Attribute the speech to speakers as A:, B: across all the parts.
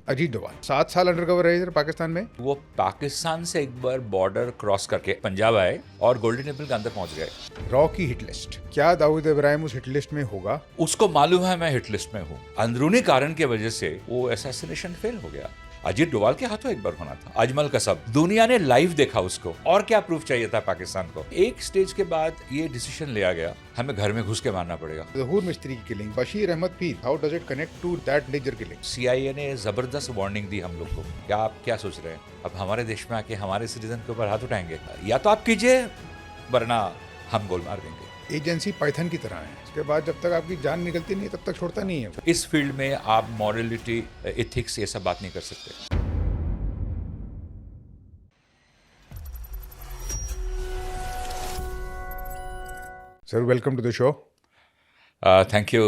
A: अजीत डोभाल 7 साल अंडरकवर रहे इधर पाकिस्तान में।
B: वो पाकिस्तान से एक बार बॉर्डर क्रॉस करके पंजाब आए और गोल्डन टेम्पल के अंदर पहुंच गए।
A: रॉ की हिट लिस्ट, क्या दाऊद इब्राहिम उस हिट लिस्ट में होगा?
B: उसको मालूम है मैं हिट लिस्ट में हूँ। अंदरूनी कारण की वजह से वो असैसिनेशन फेल हो गया। अजीत डोभाल के हाथों एक बार होना था। अजमल कसब दुनिया ने लाइव देखा उसको, और क्या प्रूफ चाहिए था पाकिस्तान को। एक स्टेज के बाद ये डिसीजन लिया गया, हमें घर में घुस के मारना पड़ेगा।
A: ज़हूर मिस्त्री की killing, Bashir Ahmad Peer, how does it connect to that Nijjar killing?
B: CIA ने जबरदस्त वार्निंग दी हम लोग को। क्या आप क्या सोच रहे हैं, अब हमारे देश में आके हमारे सिटीजन के ऊपर हाथ उठाएंगे? या तो आप कीजिए, वरना हम गोल मार देंगे।
A: एजेंसी पाइथन की तरह है, इसके बाद जब तक आपकी जान निकलती नहीं तब तक छोड़ता नहीं है।
B: इस फील्ड में आप मॉरलिटी, एथिक्स, ये सब बात नहीं कर सकते।
A: Sir, welcome to the show.
B: Thank you,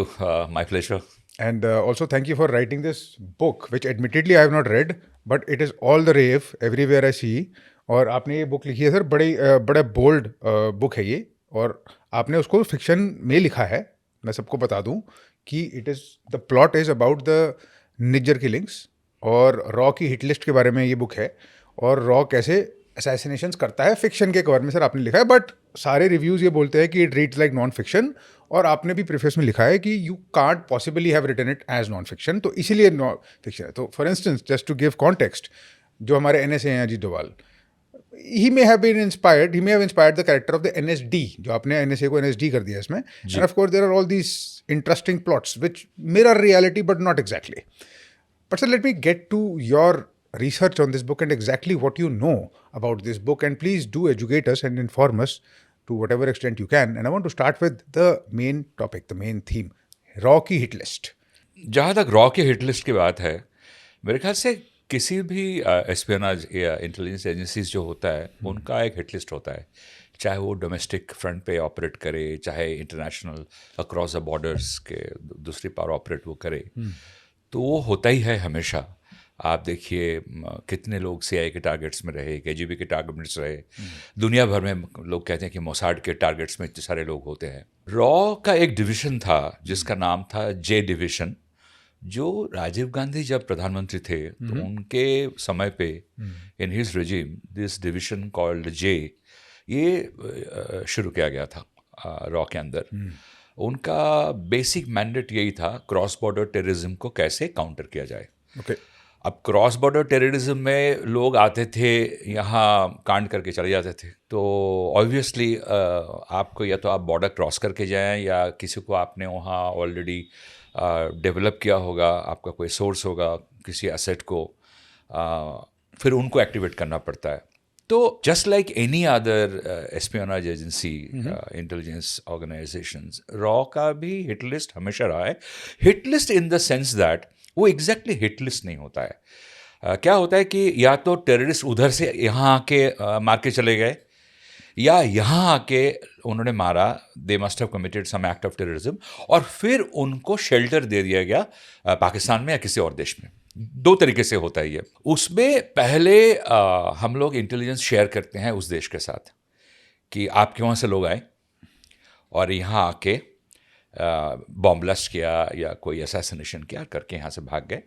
B: my pleasure.
A: And also thank you for writing this book, which admittedly I have not read, but it is all the rave everywhere I see. और आपने ये book लिखी है sir, बड़ा bold book है ये, और आपने उसको फिक्शन में लिखा है। मैं सबको बता दूं कि the plot is about the Nijjar killings, और रॉ की हिट लिस्ट के बारे में ये बुक है, और रॉ कैसे असैसिनेशंस करता है फिक्शन के कवर में सर आपने लिखा है। बट सारे रिव्यूज़ ये बोलते हैं कि it reads like non fiction, और आपने भी प्रीफेस में लिखा है कि you can't possibly have written it as non fiction, तो इसीलिए नॉन फिक्शन है। तो for instance, just to give context, जो हमारे NSA हैं Ajit Doval, he may have inspired the character of the NSD, जो आपने NSA को NSD कर दिया इसमें। And of course there are all these interesting plots which mirror reality but not exactly. But sir, let me get to your research on this book and exactly what you know about this book, and please do educate us and inform us to whatever extent you can. And I want to start with the main topic, the main theme, raw की hit list.
B: जहाँ तक raw की hit list की बात है, मेरे ख्याल से किसी भी एस्पियोनाज या इंटेलिजेंस एजेंसीज जो होता है, उनका एक हिट लिस्ट होता है। चाहे वो डोमेस्टिक फ्रंट पे ऑपरेट करे, चाहे इंटरनेशनल अक्रॉस द बॉर्डर्स के दूसरी पावर ऑपरेट वो करे, तो वो होता ही है हमेशा। आप देखिए कितने लोग CIA के टारगेट्स में रहे, KGB के टारगेट्स रहे, दुनिया भर में लोग कहते हैं कि मोसाड के टारगेट्स में इतने सारे लोग होते हैं। रॉ का एक डिवीज़न था जिसका नाम था J डिवीज़न, जो राजीव गांधी जब प्रधानमंत्री थे तो उनके समय पे in his regime this division called J ये शुरू किया गया था रॉ के अंदर। उनका बेसिक मैंडेट यही था, क्रॉस बॉर्डर टेररिज्म को कैसे काउंटर किया जाए। अब क्रॉस बॉर्डर टेररिज्म में लोग आते थे, यहाँ कांड करके चले जाते थे, तो ऑब्वियसली आपको या तो आप बॉर्डर क्रॉस करके जाएं, या किसी को आपने वहाँ ऑलरेडी डेवलप किया होगा, आपका कोई सोर्स होगा किसी एसेट को, फिर उनको एक्टिवेट करना पड़ता है। तो just like any other espionage agency, intelligence organisations, raw का भी हिट लिस्ट हमेशा रहा है। Hit list in the sense that वो एग्जैक्टली हिट लिस्ट नहीं होता है। क्या होता है कि या तो टेररिस्ट उधर से यहाँ आके मार के चले गए, या यहाँ आके उन्होंने मारा, they must have committed some act of terrorism, और फिर उनको शेल्टर दे दिया गया पाकिस्तान में या किसी और देश में। दो तरीके से होता है ये। उसमें पहले हम लोग इंटेलिजेंस शेयर करते हैं उस देश के साथ कि आपके वहाँ से लोग आए और यहाँ आके बॉम्ब ब्लास्ट किया या कोई असैसिनेशन किया करके यहाँ से भाग गए।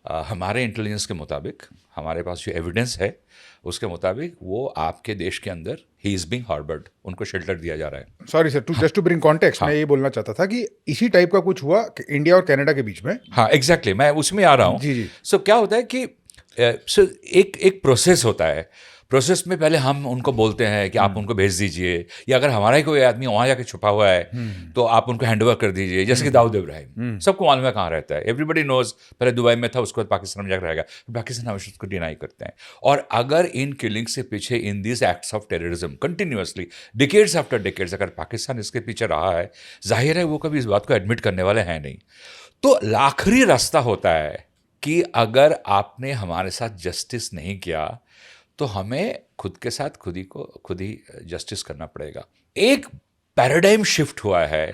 B: हमारे इंटेलिजेंस के मुताबिक, हमारे पास जो एविडेंस है उसके मुताबिक, वो आपके देश के अंदर ही इज़ बीइंग हार्बर्ड, उनको शेल्टर दिया जा रहा है।
A: Sorry sir, just to bring context, मैं ये बोलना चाहता था कि इसी टाइप का कुछ हुआ इंडिया और कनाडा के बीच में।
B: हाँ एग्जैक्टली, मैं उसमें आ रहा हूँ।
A: जी।
B: सो क्या होता है कि एक प्रोसेस होता है। प्रोसेस में पहले हम उनको बोलते हैं कि आप उनको भेज दीजिए, या अगर हमारा ही कोई आदमी वहाँ जाके छुपा हुआ है तो आप उनको हैंड ओवर कर दीजिए। जैसे कि दाऊद इब्राहिम, सबको मालूम है कहाँ रहता है, एवरीबडी नोज। पहले दुबई में था, उसके बाद पाकिस्तान में जाकर रहेगा। पाकिस्तान हमेशा उसको डिनाई करते हैं। और अगर इन किलिंग्स के पीछे, in this acts of terrorism continuously decades after decades, अगर पाकिस्तान इसके पीछे रहा है, जाहिर है वो कभी इस बात को एडमिट करने वाले हैं नहीं। तो आखिरी रास्ता होता है कि अगर आपने हमारे साथ जस्टिस नहीं किया तो हमें खुद के साथ खुद ही जस्टिस करना पड़ेगा। एक पैराडाइम शिफ्ट हुआ है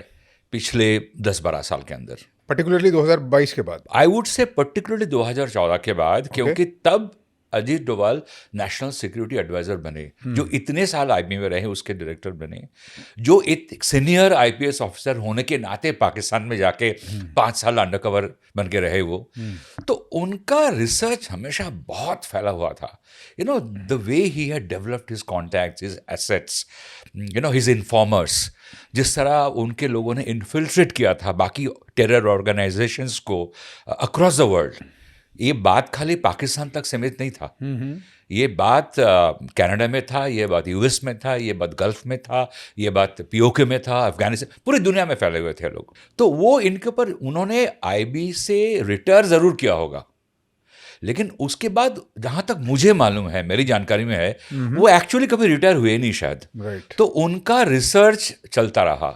B: पिछले 10-12 साल के अंदर,
A: पर्टिकुलरली 2022 के बाद।
B: आई वुड से पर्टिकुलरली 2014 के बाद, क्योंकि तब Ajit Doval national security adviser बने, जो इतने साल आर्मी में रहे उसके डायरेक्टर बने, जो एक सीनियर आईपीएस ऑफिसर होने के नाते पाकिस्तान में जाके 5 साल अंडरकवर बन के रहे वो, तो उनका रिसर्च हमेशा बहुत फैला हुआ था. You know the way he had developed his contacts, his assets, you know his informers, जिस तरह उनके लोगों ने इन्फिल्ट्रेट किया था बाकी टेरर ऑर्गेनाइजेशंस को अक्रॉस द वर्ल्ड. ये बात खाली पाकिस्तान तक सीमित नहीं था, ये बात कनाडा में था, ये बात यूएस में था, ये बात गल्फ में था, ये बात पीओके में था, अफगानिस्तान, पूरी दुनिया में फैले हुए थे लोग. तो वो इनके ऊपर उन्होंने आईबी से रिटायर ज़रूर किया होगा, लेकिन उसके बाद जहां तक मुझे मालूम है, मेरी जानकारी में है, वो एक्चुअली कभी रिटायर हुए नहीं शायद. तो उनका रिसर्च चलता रहा.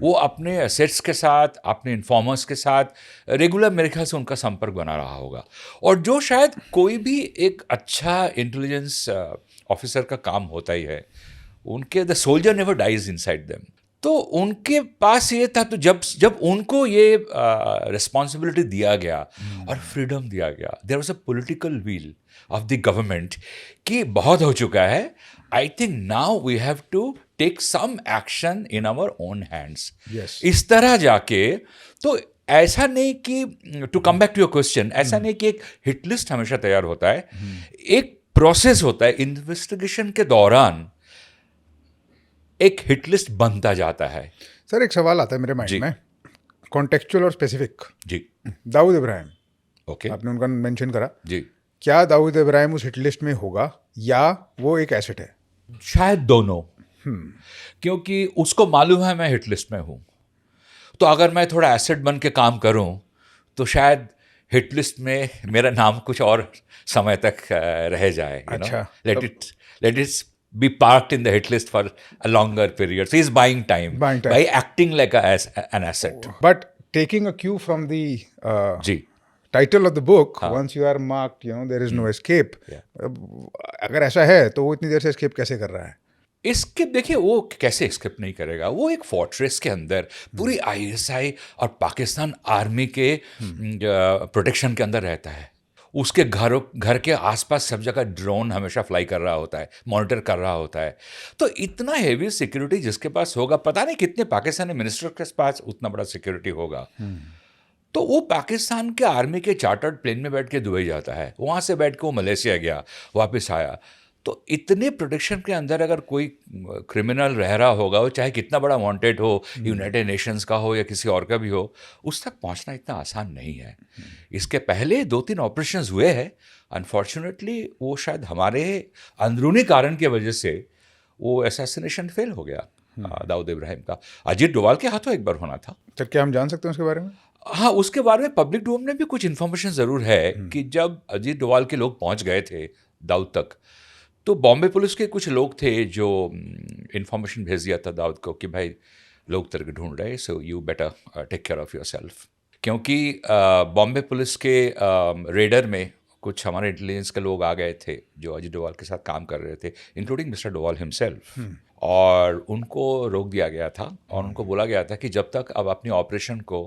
B: वो अपने एसेट्स के साथ, अपने इन्फॉर्मर्स के साथ रेगुलर मेरे ख्याल से उनका संपर्क बना रहा होगा. और जो शायद कोई भी एक अच्छा इंटेलिजेंस ऑफिसर का काम होता ही है, उनके the soldier never dies inside them. तो उनके पास ये था. तो जब उनको ये रिस्पॉन्सिबिलिटी दिया गया और फ्रीडम दिया गया, there was a political will of the government कि बहुत हो चुका है, I think now we have to take some action in our own hands. इस तरह जाके, तो ऐसा नहीं कि to come back to your question, ऐसा नहीं कि एक हिट लिस्ट हमेशा तैयार होता है. एक प्रोसेस होता है, इन्वेस्टिगेशन के दौरान एक हिट लिस्ट बनता जाता है.
A: सर एक सवाल आता है मेरे माइंड में, कॉन्टेक्चुअल और स्पेसिफिक.
B: जी.
A: दाऊद इब्राहिम,
B: ओके,
A: आपने उनका मेंशन करा
B: जी.
A: क्या दाऊद इब्राहिम उस हिट लिस्ट में होगा या वो एक एसेट है?
B: शायद दोनों. क्योंकि उसको मालूम है मैं हिट लिस्ट में हूं, तो अगर मैं थोड़ा एसेट बन के काम करूं तो शायद हिट लिस्ट में मेरा नाम कुछ और समय तक रह जाए.
A: अच्छा,
B: let it be parked in the hit list for a longer period. So he's buying time by acting like an asset.
A: But taking a cue from the
B: ji.
A: title of the book, once you are marked, you know, there is no escape. अगर ऐसा है तो वो इतनी देर से escape कैसे कर रहा है?
B: इसके देखिए, वो कैसे एस्केप नहीं करेगा. वो एक फोर्ट्रेस के अंदर पूरी आईएसआई और पाकिस्तान आर्मी के प्रोटेक्शन के अंदर रहता है. उसके घर के आसपास सब जगह ड्रोन हमेशा फ्लाई कर रहा होता है, मॉनिटर कर रहा होता है. तो इतना हेवी सिक्योरिटी जिसके पास होगा, पता नहीं कितने पाकिस्तानी मिनिस्टर के पास उतना बड़ा सिक्योरिटी होगा. तो वो पाकिस्तान के आर्मी के चार्टर्ड प्लेन में बैठ के दुबई जाता है, वहाँ से बैठ के वो मलेशिया गया, वापस आया. तो इतने प्रोटेक्शन के अंदर अगर कोई क्रिमिनल रह रहा होगा, वो चाहे कितना बड़ा वांटेड हो, यूनाइटेड नेशंस का हो या किसी और का भी हो, उस तक पहुंचना इतना आसान नहीं है. इसके पहले 2-3 ऑपरेशंस हुए हैं. अनफॉर्चुनेटली वो शायद हमारे अंदरूनी कारण की वजह से वो असैसिनेशन फेल हो गया दाऊद इब्राहिम का. अजीत डोभाल के हाथों एक बार होना था.
A: सर क्या हम जान सकते हैं उसके बारे में?
B: हाँ, उसके बारे में पब्लिक डोमेन में भी कुछ इन्फॉर्मेशन ज़रूर है कि जब अजीत डोभाल के लोग पहुंच गए थे दाऊद तक, तो बॉम्बे पुलिस के कुछ लोग थे जो इन्फॉर्मेशन भेज दिया था दाऊद को कि भाई लोग तेरे को ढूंढ रहे, so you better take care of yourself. क्योंकि बॉम्बे पुलिस के रेडर में कुछ हमारे इंटेलिजेंस के लोग आ गए थे जो अजीत डोभाल के साथ काम कर रहे थे, इंक्लूडिंग मिस्टर डोभाल हिमसेल्फ. और उनको रोक दिया गया था और उनको बोला गया था कि जब तक आप अपनी ऑपरेशन को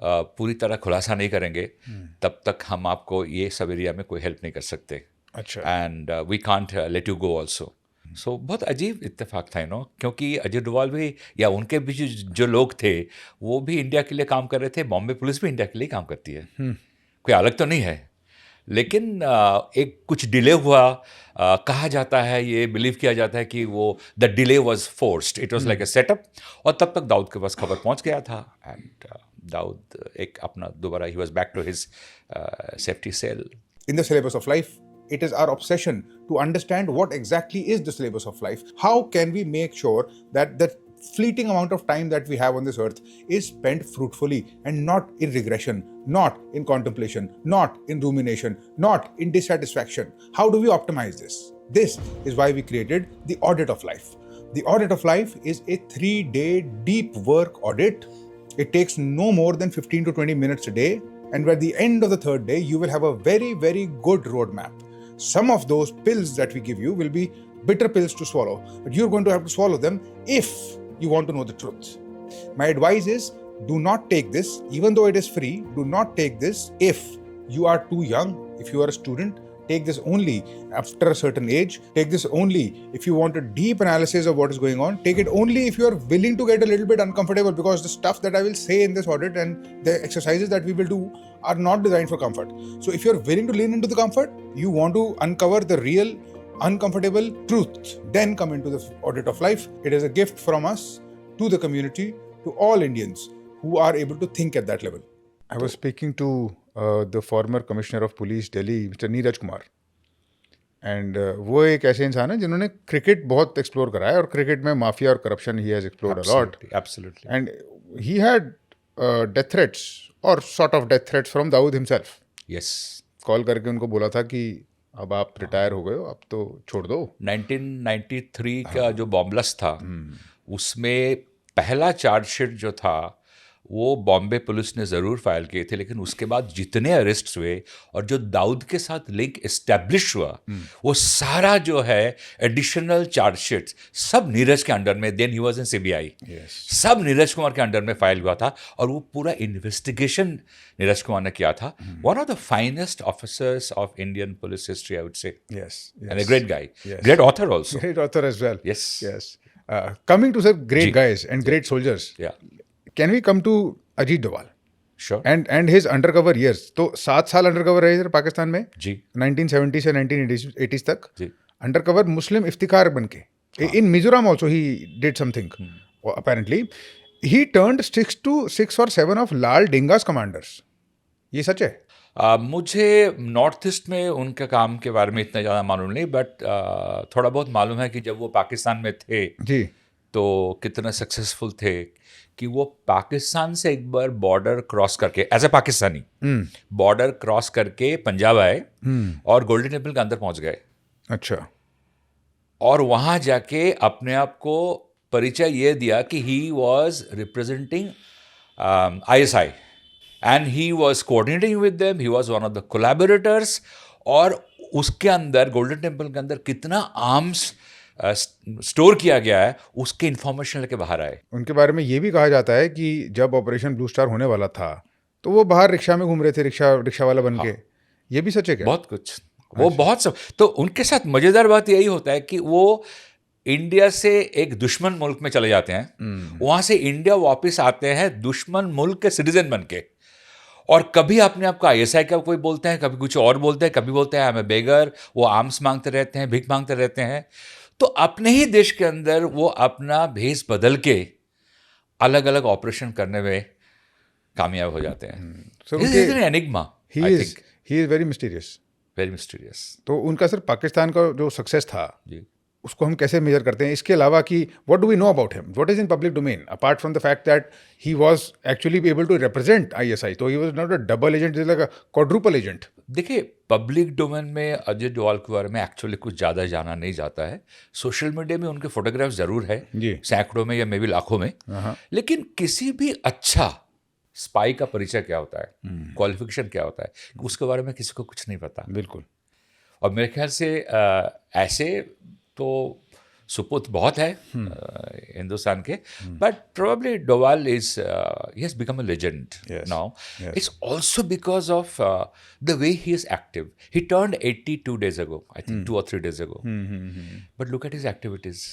B: पूरी तरह खुलासा नहीं करेंगे, तब तक हम आपको ये सब एरिया में कोई हेल्प नहीं कर सकते.
A: अच्छा.
B: And we can't let you go also. So बहुत अजीब इत्तेफाक था, क्योंकि अजीत डोभाल भी या उनके भी जो लोग थे वो भी इंडिया के लिए काम कर रहे थे. बॉम्बे पुलिस भी इंडिया के लिए काम करती है, कोई अलग तो नहीं है. लेकिन एक कुछ डिले हुआ, कहा जाता है, ये बिलीव किया जाता है कि वो the delay was forced, it was like a setup. और तब तक दाऊद के पास खबर पहुंच गया था एंड दाऊद एक अपना दोबारा he was back to his safety cell.
A: In the syllabus of life, it is our obsession to understand what exactly is the syllabus of life. How can we make sure that the fleeting amount of time that we have on this earth is spent fruitfully and not in regression, not in contemplation, not in rumination, not in dissatisfaction? How do we optimize this? This is why we created the Audit of Life. The Audit of Life is a 3-day deep work audit. It takes no more than 15 to 20 minutes a day. And by the end of the 3rd day, you will have a very, very good roadmap. Some of those pills that we give you will be bitter pills to swallow, but you're going to have to swallow them if you want to know the truth. My advice is, do not take this, even though it is free, do not take this if you are too young, if you are a student, take this only after a certain age, take this only if you want a deep analysis of what is going on, take it only if you are willing to get a little bit uncomfortable, because the stuff that I will say in this audit and the exercises that we will do are not designed for comfort. So if you're willing to lean into the comfort, you want to uncover the real uncomfortable truth, then come into the audit of life. It is a gift from us to the community, to all Indians who are able to think at that level. I was speaking to the former commissioner of police Delhi, Mr. Neeraj Kumar, and वो एक ऐसे इंसान है जिन्होंने cricket बहुत explore करा है, और क्रिकेट में माफिया और corruption he has explored a lot,
B: Absolutely.
A: and he had death threats or sort of death threats from Dawood himself.
B: Yes.
A: Call करके उनको बोला था कि अब आप रिटायर हो गए हो, अब तो छोड़ दो.
B: 1993 का जो बॉम्बलस था, उसमें पहला चार्जशीट जो था वो बॉम्बे पुलिस ने ज़रूर फाइल किए थे, लेकिन उसके बाद जितने अरेस्ट हुए और जो दाऊद के साथ लिंक एस्टेब्लिश हुआ, वो सारा जो है एडिशनल चार्जशीट्स सब नीरज के अंडर में, then he was in CBI, सब नीरज कुमार के अंडर में फाइल हुआ था, और वो पूरा इन्वेस्टिगेशन नीरज कुमार ने किया था. One of the finest officers of Indian police history, I would से, and a great guy, great author also.
A: Great author as well.
B: Yes.
A: Yes. Coming to great guys and great soldiers.
B: Yeah.
A: Can we come to Ajit Doval
B: Sure.
A: and his undercover years? तो 7 साल undercover रहे इधर पाकिस्तान में,
B: जी
A: 1970 से 1980 तक,
B: जी
A: undercover मुस्लिम इफ्तिकार बन के. In Mizoram also he did something. Apparently he turned 6 or 7 of Lal Denga's commanders. ये सच है?
B: मुझे नॉर्थ ईस्ट में उनके काम के बारे में इतना ज़्यादा मालूम नहीं, बट थोड़ा बहुत मालूम है कि जब वो पाकिस्तान में थे
A: जी,
B: तो कितने सक्सेसफुल थे कि वो पाकिस्तान से एक बार बॉर्डर क्रॉस करके, as a Pakistani border cross करके पंजाब आए और गोल्डन टेम्पल के अंदर पहुंच गए,
A: अच्छा,
B: और वहाँ जाके अपने आप को परिचय ये दिया कि he was representing ISI and he was coordinating with them, he was one of the collaborators. और उसके अंदर गोल्डन टेम्पल के अंदर कितना आर्म्स स्टोर किया गया है, उसके इंफॉर्मेशन लेके बाहर आए.
A: उनके बारे में ये भी कहा जाता है कि जब ऑपरेशन ब्लू स्टार होने वाला था तो वो बाहर रिक्शा में घूम रहे थे, रिक्शा वाला बन के. ये भी सच है क्या?
B: बहुत कुछ, वो बहुत सब. तो उनके साथ मजेदार बात यही होता है कि वो इंडिया से एक दुश्मन मुल्क में चले जाते हैं, वहां से इंडिया वापस आते हैं दुश्मन मुल्क के सिटीजन बन के, और कभी अपने आप को ISI का कोई बोलते हैं, कभी कुछ और बोलते हैं, कभी बोलते हैं आई एम ए बेगर. वो आर्म्स मांगते रहते हैं, भीख मांगते रहते हैं. तो अपने ही देश के अंदर वो अपना भेष बदल के अलग अलग ऑपरेशन करने में कामयाब हो जाते हैं.
A: So
B: This is an enigma, I think.
A: he is very mysterious.
B: Very mysterious.
A: तो उनका सर पाकिस्तान का जो सक्सेस था,
B: जी.
A: उसको हम कैसे मेजर करते हैं, इसके अलावा कि what do we know about him, what is in public domain, apart from the fact that he was actually able to represent ISI, तो he was not a double agent, is like a quadruple agent.
B: देखिए, public domain में अजय डोभाल के बारे में actually कुछ ज़्यादा जाना नहीं जाता है. सोशल मीडिया में उनके फोटोग्राफ्स ज़रूर है,
A: जी.
B: सैकड़ों में या मे बी लाखों में. लेकिन किसी भी अच्छा स्पाई का परिचय क्या होता है, क्वालिफिकेशन क्या होता है, उसके बारे में किसी को कुछ नहीं पता.
A: बिल्कुल.
B: और मेरे ख्याल से ऐसे तो सुपुत बहुत है हिंदुस्तान के, but probably Doval is he has become a legend now. It's also because of the way he is active. He turned 82 days ago, I think 2 or 3 days ago. But look at his activities.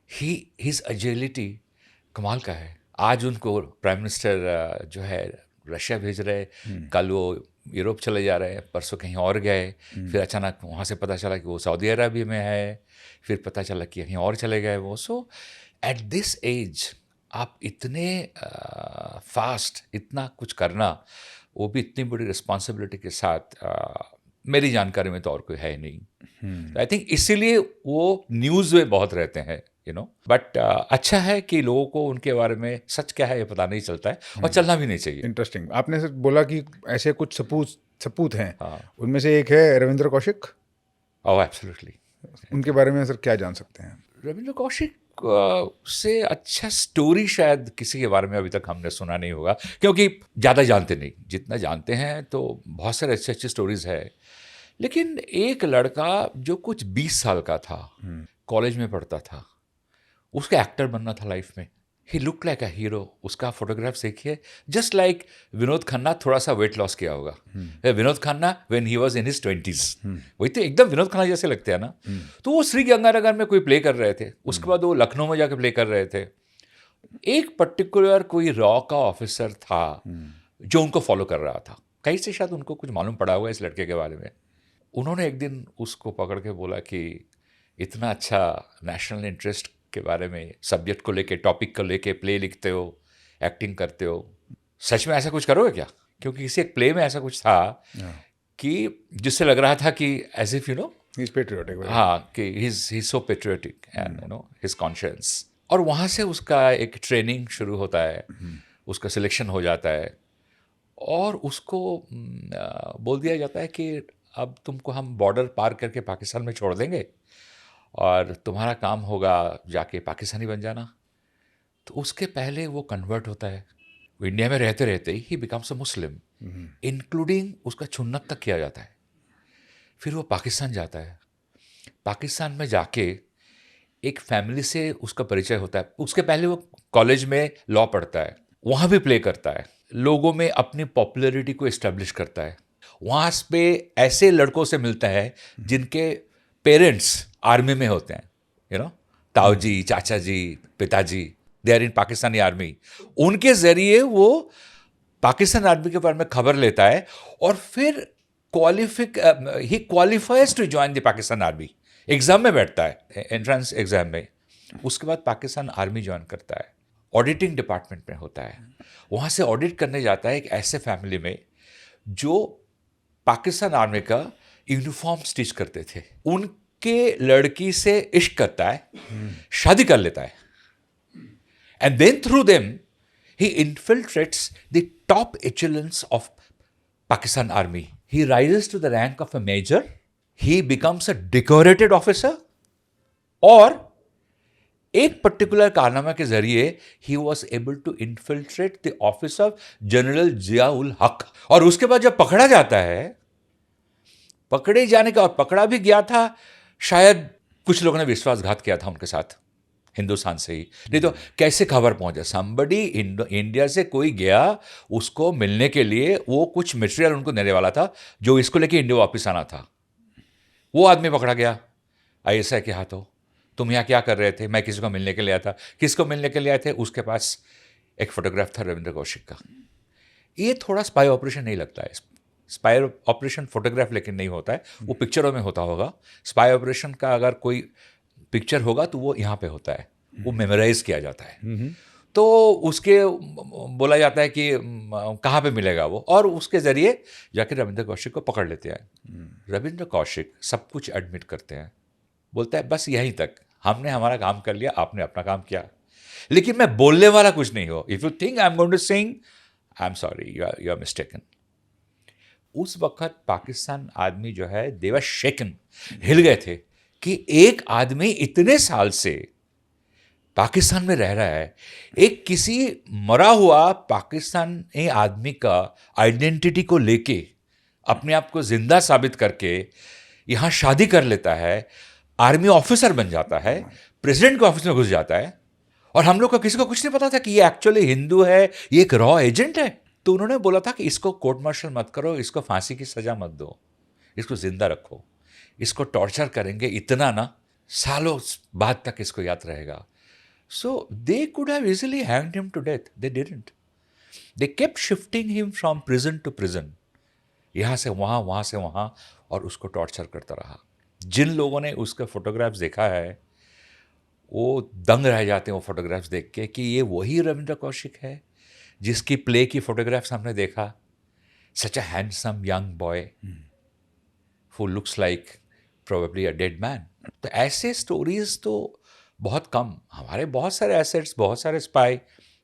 B: His agility कमाल का है. आज उनको prime minister जो है Russia भेज रहे, कल वो यूरोप चले जा रहे हैं, परसों कहीं और गए, फिर अचानक वहाँ से पता चला कि वो सऊदी अरबिया में है, फिर पता चला कि कहीं और चले गए वो. सो एट दिस एज आप इतने फास्ट इतना कुछ करना, वो भी इतनी बड़ी रिस्पॉन्सिबिलिटी के साथ, मेरी जानकारी में तो और कोई है नहीं. आई थिंक इसीलिए वो न्यूज़ में बहुत रहते हैं, यू नो. बट अच्छा है कि लोगों को उनके बारे में सच क्या है ये पता नहीं चलता है, और चलना भी नहीं चाहिए.
A: इंटरेस्टिंग. आपने सर बोला कि ऐसे कुछ सपूत हैं, उनमें से एक है रविंद्र कौशिक.
B: ओह एब्सोल्युटली.
A: उनके बारे में सर क्या जान सकते हैं?
B: रविंद्र कौशिक से अच्छा स्टोरी शायद किसी के बारे में अभी तक हमने सुना नहीं होगा, क्योंकि ज़्यादा जानते नहीं. जितना जानते हैं तो बहुत सारे अच्छे अच्छे स्टोरीज है. लेकिन एक लड़का जो कुछ 20 साल का था, कॉलेज में पढ़ता था, उसका एक्टर बनना था लाइफ में. ही लुक लाइक अ हीरो। उसका फोटोग्राफ देखिए, जस्ट लाइक विनोद खन्ना थोड़ा सा वेट लॉस किया होगा। Vinod Khanna when he was in his 20s, वही तो एकदम विनोद खन्ना जैसे लगते हैं ना। तो वो श्री गंगानगर में कोई प्ले कर रहे थे, उसके बाद वो लखनऊ में जाके प्ले कर रहे थे। एक पर्टिकुलर कोई रॉ का ऑफिसर था जो उनको फॉलो कर रहा था, कहीं से शायद उनको कुछ मालूम पड़ा हुआ इस लड़के के बारे में। उन्होंने एक दिन उसको पकड़ के बोला कि इतना अच्छा नेशनल इंटरेस्ट के बारे में, सब्जेक्ट को लेके, टॉपिक को लेके प्ले लिखते हो, एक्टिंग करते हो, सच में ऐसा कुछ करोगे क्या? क्योंकि किसी एक प्ले में ऐसा कुछ था कि जिससे लग रहा था कि as if you know,
A: He's patriotic.
B: हाँ, कि he so patriotic and you know his conscience. और वहाँ से उसका एक ट्रेनिंग शुरू होता है, उसका सिलेक्शन हो जाता है और उसको बोल दिया जाता है कि अब तुमको हम बॉर्डर पार करके पाकिस्तान में छोड़ देंगे और तुम्हारा काम होगा जाके पाकिस्तानी बन जाना। तो उसके पहले वो कन्वर्ट होता है। वो इंडिया में रहते रहते ही बिकम्स अ मुस्लिम, इंक्लूडिंग उसका सुन्नत तक किया जाता है। फिर वो पाकिस्तान जाता है। पाकिस्तान में जाके एक फैमिली से उसका परिचय होता है। उसके पहले वो कॉलेज में लॉ पढ़ता है, वहाँ भी प्ले करता है, लोगों में अपनी पॉपुलैरिटी को इस्टेब्लिश करता है। वहाँ पे ऐसे लड़कों से मिलता है जिनके पेरेंट्स आर्मी में होते हैं, यू नो, ताऊ जी, चाचा जी, पिताजी, they are in Pakistani army. उनके जरिए वो पाकिस्तान आर्मी के बारे में खबर लेता है और फिर he qualifies to join the Pakistan army. Exam में बैठता है, एंट्रेंस एग्जाम में। उसके बाद पाकिस्तान आर्मी ज्वाइन करता है, ऑडिटिंग डिपार्टमेंट में होता है। वहाँ से ऑडिट करने जाता है एक ऐसे फैमिली में जो पाकिस्तान आर्मी का यूनिफॉर्म स्टिच करते थे। उनके लड़की से इश्क करता है, शादी कर लेता है, and then through them he infiltrates the top echelons of Pakistan Army. He rises to the rank of a major. He becomes a decorated officer. और एक पर्टिकुलर कारनामा के जरिए he was able to infiltrate the office of general Ziaul हक। और उसके बाद जब पकड़ा जाता है, पकड़े जाने का, और पकड़ा भी गया था, शायद कुछ लोगों ने विश्वासघात किया था उनके साथ हिंदुस्तान से ही, नहीं तो कैसे खबर पहुंचे? समबडी इंडिया से कोई गया उसको मिलने के लिए, वो कुछ मटेरियल उनको देने वाला था जो इसको लेके इंडिया वापस आना था। वो आदमी पकड़ा गया आईएसआई के हाथों। तुम यहाँ क्या कर रहे थे? मैं किसी को मिलने के लिए आया था। किसको मिलने के लिए आए थे? उसके पास एक फोटोग्राफ था रविंद्र कौशिक का। ये थोड़ा स्पाई ऑपरेशन नहीं लगता है। स्पाई ऑपरेशन फोटोग्राफ लेकिन नहीं होता है, वो पिक्चरों में होता होगा। स्पाई ऑपरेशन का अगर कोई पिक्चर होगा तो वो यहाँ पे होता है, वो मेमोराइज किया जाता है। तो उसके बोला जाता है कि कहाँ पे मिलेगा वो, और उसके ज़रिए जाके रविंद्र कौशिक को पकड़ लेते हैं। रविंद्र कौशिक सब कुछ एडमिट करते हैं, बोलता है बस यहीं तक, हमने हमारा काम कर लिया, आपने अपना काम किया, लेकिन मैं बोलने वाला कुछ नहीं हो। If you think I am going to sing, I am sorry, you are mistaken. उस वक्त पाकिस्तान आदमी जो है, दे वर शेकन, हिल गए थे कि एक आदमी इतने साल से पाकिस्तान में रह रहा है, एक किसी मरा हुआ पाकिस्तानी आदमी का आइडेंटिटी को लेके अपने आप को जिंदा साबित करके यहाँ शादी कर लेता है, आर्मी ऑफिसर बन जाता है, प्रेसिडेंट के ऑफिस में घुस जाता है, और हम लोग को किसी को कुछ नहीं पता था कि ये एक्चुअली हिंदू है, ये एक रॉ एजेंट है। तो उन्होंने बोला था कि इसको कोर्ट मार्शल मत करो, इसको फांसी की सजा मत दो, इसको जिंदा रखो, इसको टॉर्चर करेंगे इतना ना, सालों बाद तक इसको याद रहेगा। So they could have easily hanged him to death, they didn't. They kept shifting him from prison to prison, यहाँ से वहाँ, वहाँ से वहाँ, और उसको टॉर्चर करता रहा। जिन लोगों ने उसका फोटोग्राफ्स देखा है वो दंग रह जाते हैं वो फोटोग्राफ्स देख के कि ये वही रविंद्र कौशिक है जिसकी प्ले की फोटोग्राफ्स हमने देखा। Such a handsome young boy who looks like probably a dead man। तो ऐसे स्टोरीज तो बहुत कम। हमारे बहुत सारे एसेट्स, बहुत सारे स्पाई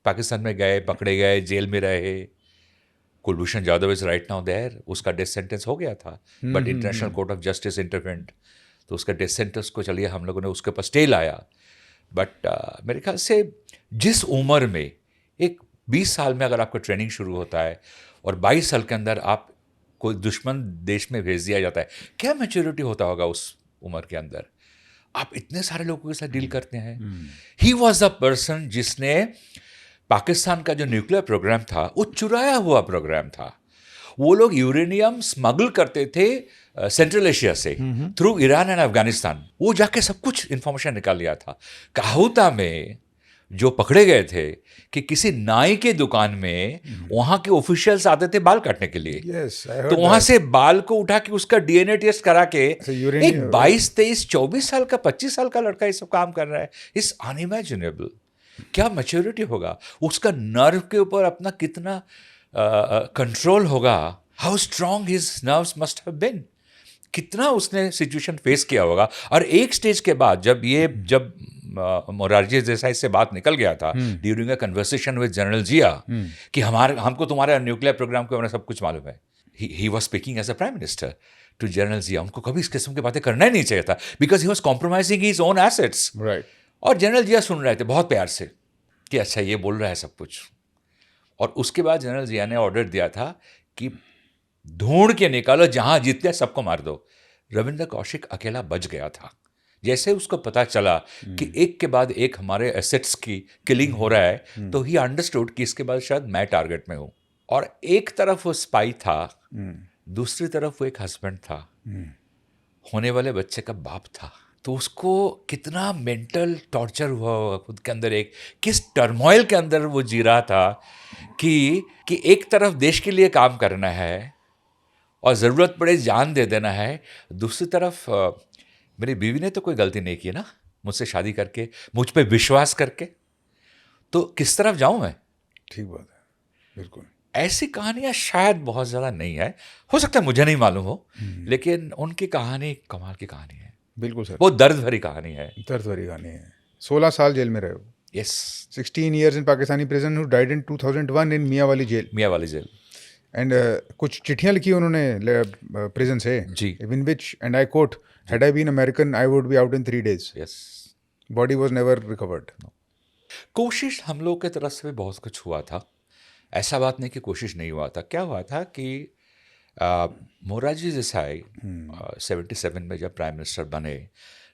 B: पाकिस्तान में गए, पकड़े गए, जेल में रहे। Kulbhushan Jadhav is right now there, उसका डेथ सेंटेंस हो गया था, but international court of justice intervened, तो उसका डेथ सेंटेंस को चलिए हम लोगों ने उसके ऊपर स्टे लाया। बट मेरे ख्याल से जिस उम्र में, एक 20 साल में अगर आपका ट्रेनिंग शुरू होता है और 22 साल के अंदर आप कोई दुश्मन देश में भेज दिया जाता है, क्या मैच्योरिटी होता होगा उस उम्र के अंदर? आप इतने सारे लोगों के साथ डील करते हैं। ही वॉज द पर्सन जिसने पाकिस्तान का जो न्यूक्लियर प्रोग्राम था वो चुराया हुआ प्रोग्राम था। वो लोग यूरेनियम स्मगल करते थे सेंट्रल एशिया से थ्रू ईरान एंड अफगानिस्तान। वो जाके सब कुछ इंफॉर्मेशन निकाल लिया था। काहूता में जो पकड़े गए थे कि किसी नाई के दुकान में वहां के ऑफिशियल्स आते थे बाल काटने के लिए।
A: Yes, I heard
B: तो वहां
A: that.
B: से बाल को उठा के उसका डीएनए टेस्ट करा के
A: uranium-
B: एक 22, 23, 24 साल का 25 साल का लड़का ये सब काम कर रहा है। It's unimaginable. क्या मैच्योरिटी होगा उसका, नर्व के ऊपर अपना कितना कंट्रोल होगा, how strong his nerves must have been, कितना उसने सिचुएशन फेस किया होगा। और एक स्टेज के बाद जब मोरारजी देसाई से बात निकल गया था during a conversation with general Zia कि हमको तुम्हारे न्यूक्लियर प्रोग्राम के बारे में सब कुछ मालूम है, he was speaking as a prime minister to general Zia. उनको कभी इस किस्म की बातें करना ही नहीं चाहिए था because he was compromising his own assets.
A: Right.
B: और जनरल जिया सुन रहे थे बहुत प्यार से कि अच्छा ये बोल रहा है सब कुछ। और उसके बाद जनरल जिया ने ऑर्डर दिया था कि ढूंढ के निकालो, जहां जीतते सबको मार दो। रविंद्र कौशिक अकेला बच गया था। जैसे उसको पता चला कि एक के बाद एक हमारे एसेट्स की किलिंग हो रहा है, तो ही अंडरस्टूड कि इसके बाद शायद मैं टारगेट में हूं। और एक तरफ वो स्पाई था, दूसरी तरफ वो एक हस्बैंड था, होने वाले बच्चे का बाप था। तो उसको कितना मेंटल टॉर्चर हुआ होगा खुद के अंदर, एक किस टर्मोइल के अंदर वो जी रहा था कि एक तरफ देश के लिए काम करना है और ज़रूरत पड़े जान दे देना है, दूसरी तरफ मेरी बीवी ने तो कोई गलती नहीं की ना मुझसे शादी करके, मुझ पे विश्वास करके, तो किस तरफ जाऊं मैं।
A: ठीक बात है, बिल्कुल।
B: ऐसी कहानियां शायद बहुत ज़्यादा नहीं है, हो सकता है मुझे नहीं मालूम हो, लेकिन उनकी कहानी कमाल की कहानी है।
A: बिल्कुल सर,
B: वो दर्द भरी कहानी है।
A: दर्द भरी कहानी है। 16 साल जेल में रहे हो।
B: Yes,
A: 16 years in Pakistani prison, who died in 2001 in Mianwali jail.
B: Mianwali jail.
A: And कुछ चिट्ठियां लिखी उन्होंने प्रिजन से,
B: जी।
A: In which and I quote, had I been American I would be out in 3 days.
B: Yes,
A: Body was never recovered.
B: कोशिश हम लोग की तरफ से भी बहुत कुछ हुआ था। ऐसा बात नहीं कि कोशिश नहीं हुआ था। क्या हुआ था कि मोरारजी देसाई 77 में जब प्राइम मिनिस्टर बने,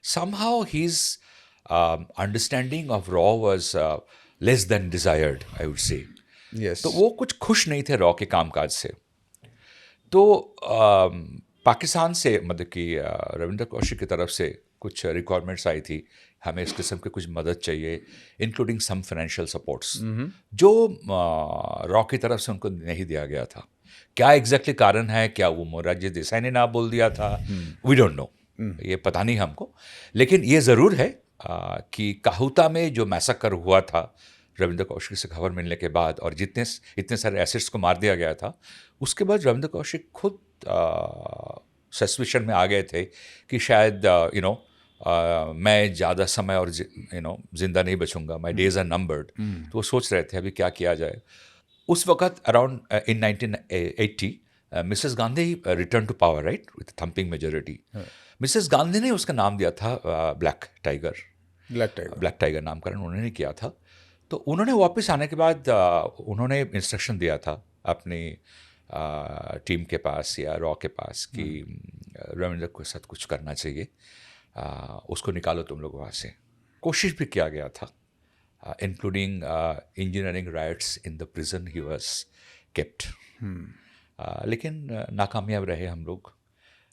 B: समहाउ हीज अंडरस्टैंडिंग ऑफ रॉ was less than desired, I would say.
A: Yes.
B: तो वो कुछ खुश नहीं थे रॉ के कामकाज से। तो पाकिस्तान से मतलब कि रविंद्र कौशिक की तरफ से कुछ रिक्वायरमेंट्स आई थी, हमें इस किस्म की कुछ मदद चाहिए, इंक्लूडिंग सम फाइनेंशियल सपोर्ट्स, जो रॉ की तरफ से उनको नहीं दिया गया था। क्या एग्जैक्टली कारण है, क्या वो मोरारजी देसाई ने ना बोल दिया था, वी डोंट नो, ये पता नहीं हमको। लेकिन ये ज़रूर है कि काहूता में जो मैसेकर हुआ था रविंद्र कौशिक से खबर मिलने के बाद, और जितने इतने सारे एसेट्स को मार दिया गया था, उसके बाद रविंद्र कौशिक खुद सस्पिशन में आ गए थे कि शायद मैं ज़्यादा समय और जिंदा नहीं बचूंगा, माई डेज आर नंबर्ड। तो वो सोच रहे थे अभी क्या किया जाए। उस वक्त around in 1980 Mrs Gandhi return to power, right, with thumping majority. Mrs Gandhi ने उसका नाम दिया था ब्लैक टाइगर। ब्लैक टाइगर नामकरण उन्होंने किया था। तो उन्होंने वापस आने के बाद उन्होंने इंस्ट्रक्शन दिया था अपनी टीम के पास या रॉ के पास कि रविंद्र के साथ कुछ करना चाहिए, उसको निकालो तुम लोग वहाँ से। कोशिश भी किया गया था, including engineering rights in the prison he was kept, लेकिन नाकामयाब रहे हम लोग।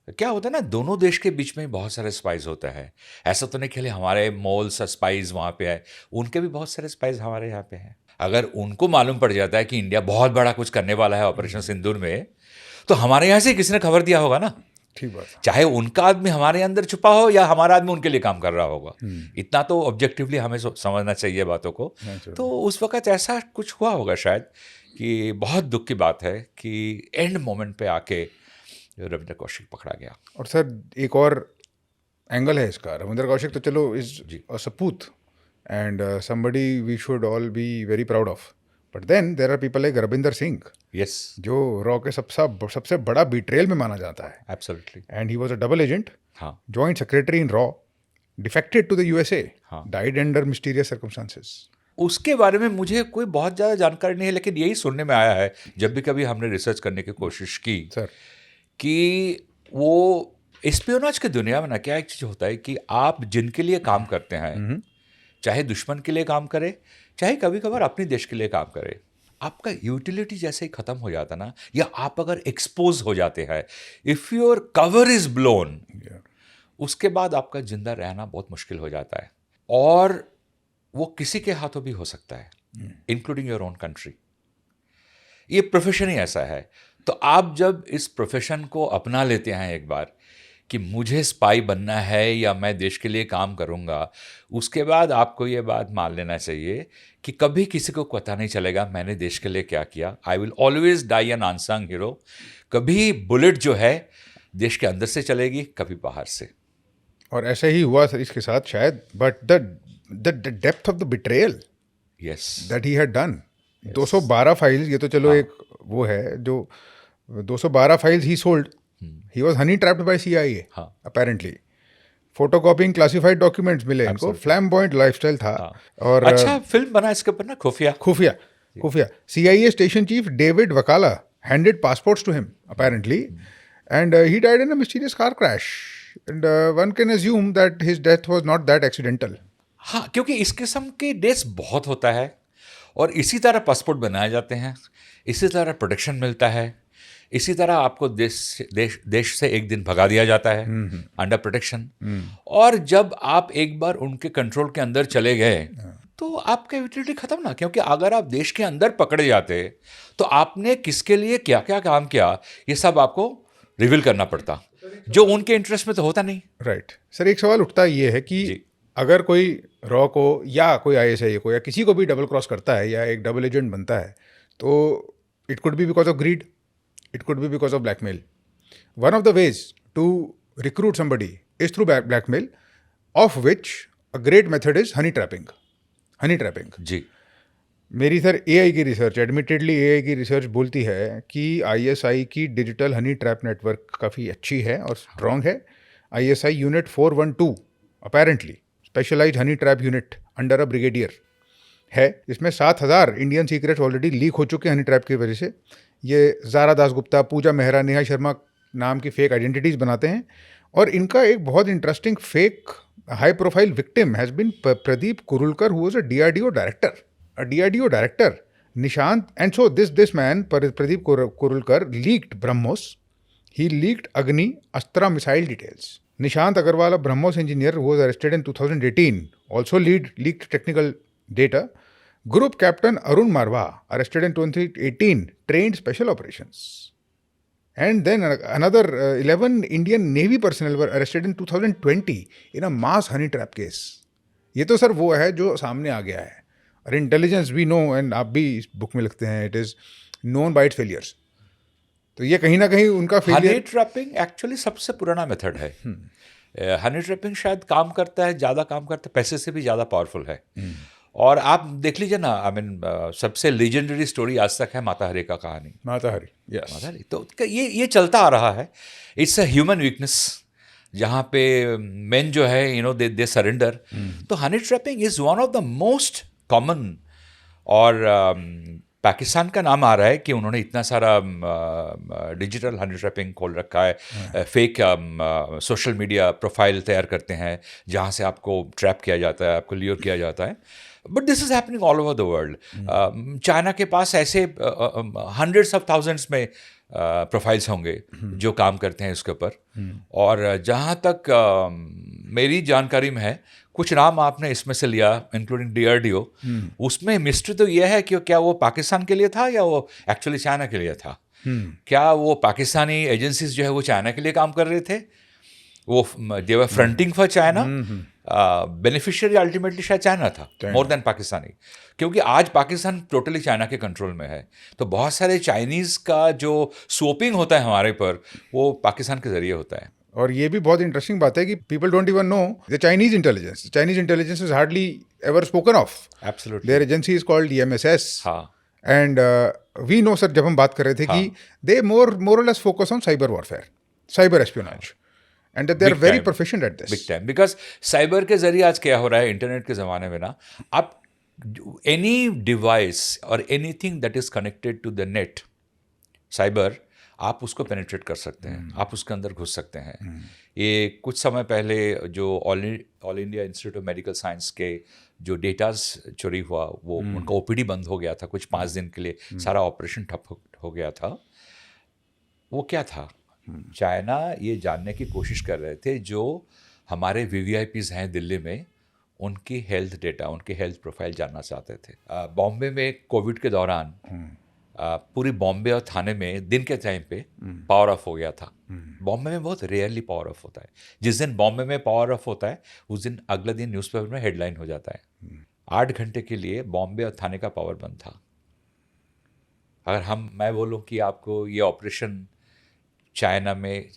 B: क्या होता है ना, दोनों देश के बीच में बहुत सारे स्पाइस होता है। ऐसा तो नहीं कि हमारे मोल्स स्पाइस वहाँ पे है, उनके भी बहुत सारे स्पाइस हमारे यहाँ पे हैं। अगर उनको मालूम पड़ जाता है कि इंडिया बहुत बड़ा कुछ करने वाला है ऑपरेशन सिंदूर में, तो हमारे यहाँ से किसी ने खबर दिया होगा ना।
A: ठीक बात।
B: चाहे उनका आदमी हमारे अंदर छुपा हो या हमारा आदमी उनके लिए काम कर रहा होगा, इतना तो ऑब्जेक्टिवली हमें समझना चाहिए बातों को। तो उस वक्त ऐसा कुछ हुआ होगा शायद, कि बहुत दुख की बात है कि एंड मोमेंट पे आके रविंद्र कौशिक पकड़ा गया।
A: और सर एक और एंगल है इसका, रविंद्र कौशिक तो चलो इज अ सपूत and somebody we should all be very proud of, but then there are people like Ravinder Singh,
B: yes,
A: जो रॉ के सबसे बड़ा बीट्रेल में माना जाता है।
B: Absolutely.
A: And he was a double agent,
B: हाँ,
A: जॉइंट सेक्रेटरी इन रॉ, डिफेक्टेड टू द यूएसए,
B: हाँ।
A: Died under mysterious circumstances.
B: उसके बारे में मुझे कोई बहुत ज़्यादा जानकारी नहीं है, लेकिन यही सुनने में आया है जब भी कभी हमने रिसर्च करने की कोशिश की
A: सर
B: कि वो एस्पियोनाज की दुनिया में ना क्या एक चीज होता है कि आप जिनके लिए काम करते हैं, चाहे दुश्मन के लिए काम करे, चाहे कभी कभार अपने देश के लिए काम करे, आपका यूटिलिटी जैसे ही खत्म हो जाता ना, या आप अगर एक्सपोज हो जाते हैं, if your cover is blown, उसके बाद आपका जिंदा रहना बहुत मुश्किल हो जाता है, और वो किसी के हाथों भी हो सकता है, इंक्लूडिंग योर ओन कंट्री। ये प्रोफेशन ही ऐसा है। तो आप जब इस प्रोफेशन को अपना लेते हैं एक बार कि मुझे स्पाई बनना है या मैं देश के लिए काम करूंगा, उसके बाद आपको ये बात मान लेना चाहिए कि कभी किसी को पता नहीं चलेगा मैंने देश के लिए क्या किया। I will always die an unsung hero. कभी बुलेट जो है देश के अंदर से चलेगी, कभी बाहर से।
A: और ऐसा ही हुआ सर इसके साथ शायद, but the depth of the betrayal
B: yes,
A: that he had done. 212 files, ये तो चलो एक वो है जो 212 files he sold, he was Honey trapped bye CIA apparently. Photocopying classified documents मिले इनको, फ्लैम्बॉयंट लाइफस्टाइल था। और
B: अच्छा फिल्म बना इसके ऊपर ना,
A: खुफिया सीआईए स्टेशन चीफ डेविड वकाला handed passports to him apparently, and he died in a mysterious car crash, and one can assume that his death was not that accidental.
B: हाँ, क्योंकि इस किस्म के डेट्स बहुत होता है, और इसी तरह पासपोर्ट बनाए जाते हैं, इसी तरह प्रोटेक्शन मिलता है, इसी तरह आपको देश से एक दिन भगा दिया जाता है अंडर प्रोटेक्शन। और जब आप एक बार उनके कंट्रोल के अंदर चले गए तो आपका यूटिलिटी खत्म ना, क्योंकि अगर आप देश के अंदर पकड़े जाते तो आपने किसके लिए क्या क्या काम किया ये सब आपको रिवील करना पड़ता, जो उनके इंटरेस्ट में तो होता नहीं।
A: राइट सर, एक सवाल उठता ये है कि अगर कोई रॉ को या कोई आईएसआई को या किसी को भी डबल क्रॉस करता है या एक डबल एजेंट बनता है, तो it could be because of greed, it could be because of blackmail. One of the ways to recruit somebody is through blackmail, of which a great method is honey trapping. Honey trapping.
B: जी।
A: मेरी sir AI की research, admittedly AI की research बोलती है कि ISI की digital honey trap network काफ़ी अच्छी है और स्ट्रॉन्ग है। ISI unit 412 apparently specialised honey trap unit under a brigadier है। इसमें 7,000 इंडियन सीक्रेट्स ऑलरेडी लीक हो चुके हैं हनी ट्रैप की वजह से। ये ज़ारा दासगुप्ता, पूजा मेहरा, नेहा शर्मा नाम की फेक आइडेंटिटीज़ बनाते हैं, और इनका एक बहुत interesting fake high profile victim has been Pradeep Kurulkar, who was a DRDO director, Nishant, and so this man Pradeep Kurulkar leaked BrahMos, he leaked Agni Astra missile details. Nishant Agrawal, a BrahMos engineer who was arrested in 2018, also leaked technical data. Group Captain Arun Marwa, arrested in 2018, trained special operations. And then another 11 Indian Navy personnel were arrested in 2020 in a mass honey trap case. ये तो sir वो है जो सामने आ गया है, और intelligence we know, and आप भी इस बुक में लिखते हैं, it is known by it's failures. तो ये कहीं ना कहीं उनका फेलियर।
B: हनी ट्रैपिंग एक्चुअली सबसे पुराना मेथड है। हनी ट्रैपिंग शायद काम करता है, ज़्यादा काम करता है, पैसे से भी ज़्यादा पावरफुल है। और आप देख लीजिए ना, आई मीन सबसे लेजेंडरी स्टोरी आज तक है माता हरी का कहानी।
A: माता हरी, यस।
B: माता हरी, तो ये चलता आ रहा है। इट्स अ ह्यूमन वीकनेस, जहाँ पे मेन जो है दे सरेंडर। तो Honey trapping is one of the most common. और पाकिस्तान का नाम आ रहा है कि उन्होंने इतना सारा डिजिटल हनी ट्रैपिंग खोल रखा है। फेक सोशल मीडिया प्रोफाइल तैयार करते हैं जहाँ से आपको ट्रैप किया जाता है, आपको ल्योर किया जाता है। But this is happening all over the world. China के पास ऐसे हंड्रेड्स ऑफ थाउजेंड्स में प्रोफाइल्स होंगे जो काम करते हैं इसके ऊपर। और जहाँ तक मेरी जानकारी में है, कुछ नाम आपने इसमें से लिया इंक्लूडिंग डीआरडीओ, उसमें मिस्ट्री तो यह है कि क्या वो पाकिस्तान के लिए था या वो एक्चुअली चाइना के लिए था। क्या वो पाकिस्तानी एजेंसीज जो है वो चाइना के लिए काम कर रहे थे, वो they were fronting for China, beneficiary ultimately शायद चाइना था मोर देन पाकिस्तानी, क्योंकि आज पाकिस्तान टोटली चाइना के कंट्रोल में है। तो बहुत सारे चाइनीज़ का जो स्वोपिंग होता है हमारे पर, वो पाकिस्तान के जरिए होता है।
A: और ये भी बहुत इंटरेस्टिंग बात है कि people don't even know the Chinese intelligence. Chinese intelligence is hardly ever spoken of.
B: Absolutely.
A: Their agency is called EMSS। And we know sir, जब हम बात कर रहे थे कि they more or less focus on cyber warfare, cyber espionage, and they are very proficient at this.
B: Big time, because cyber के जरिए आज क्या हो रहा है इंटरनेट के ज़माने में ना, आप any device or anything that is connected to the net, cyber, आप उसको पेनिट्रेट कर सकते हैं, आप उसके अंदर घुस सकते हैं। ये कुछ समय पहले जो all India institute of medical science के जो डेटाज चोरी हुआ, वो उनका ओपीडी बंद हो गया था कुछ 5 दिन के लिए, सारा ऑपरेशन ठप हो गया था। वो क्या था? चाइना ये जानने की कोशिश कर रहे थे जो हमारे वीवीआईपीज हैं दिल्ली में, उनकी हेल्थ डेटा, उनकी हेल्थ प्रोफाइल जानना चाहते थे। बॉम्बे में कोविड के दौरान पूरी बॉम्बे और थाने में दिन के टाइम पे पावर ऑफ हो गया था। बॉम्बे में बहुत रेयरली पावर ऑफ होता है। जिस दिन बॉम्बे में पावर ऑफ होता है उस दिन अगले दिन न्यूज़पेपर में हेडलाइन हो जाता है। 8 घंटे के लिए बॉम्बे और थाने का पावर बंद था। अगर मैं बोलूँ कि आपको ये ऑपरेशन चाइना में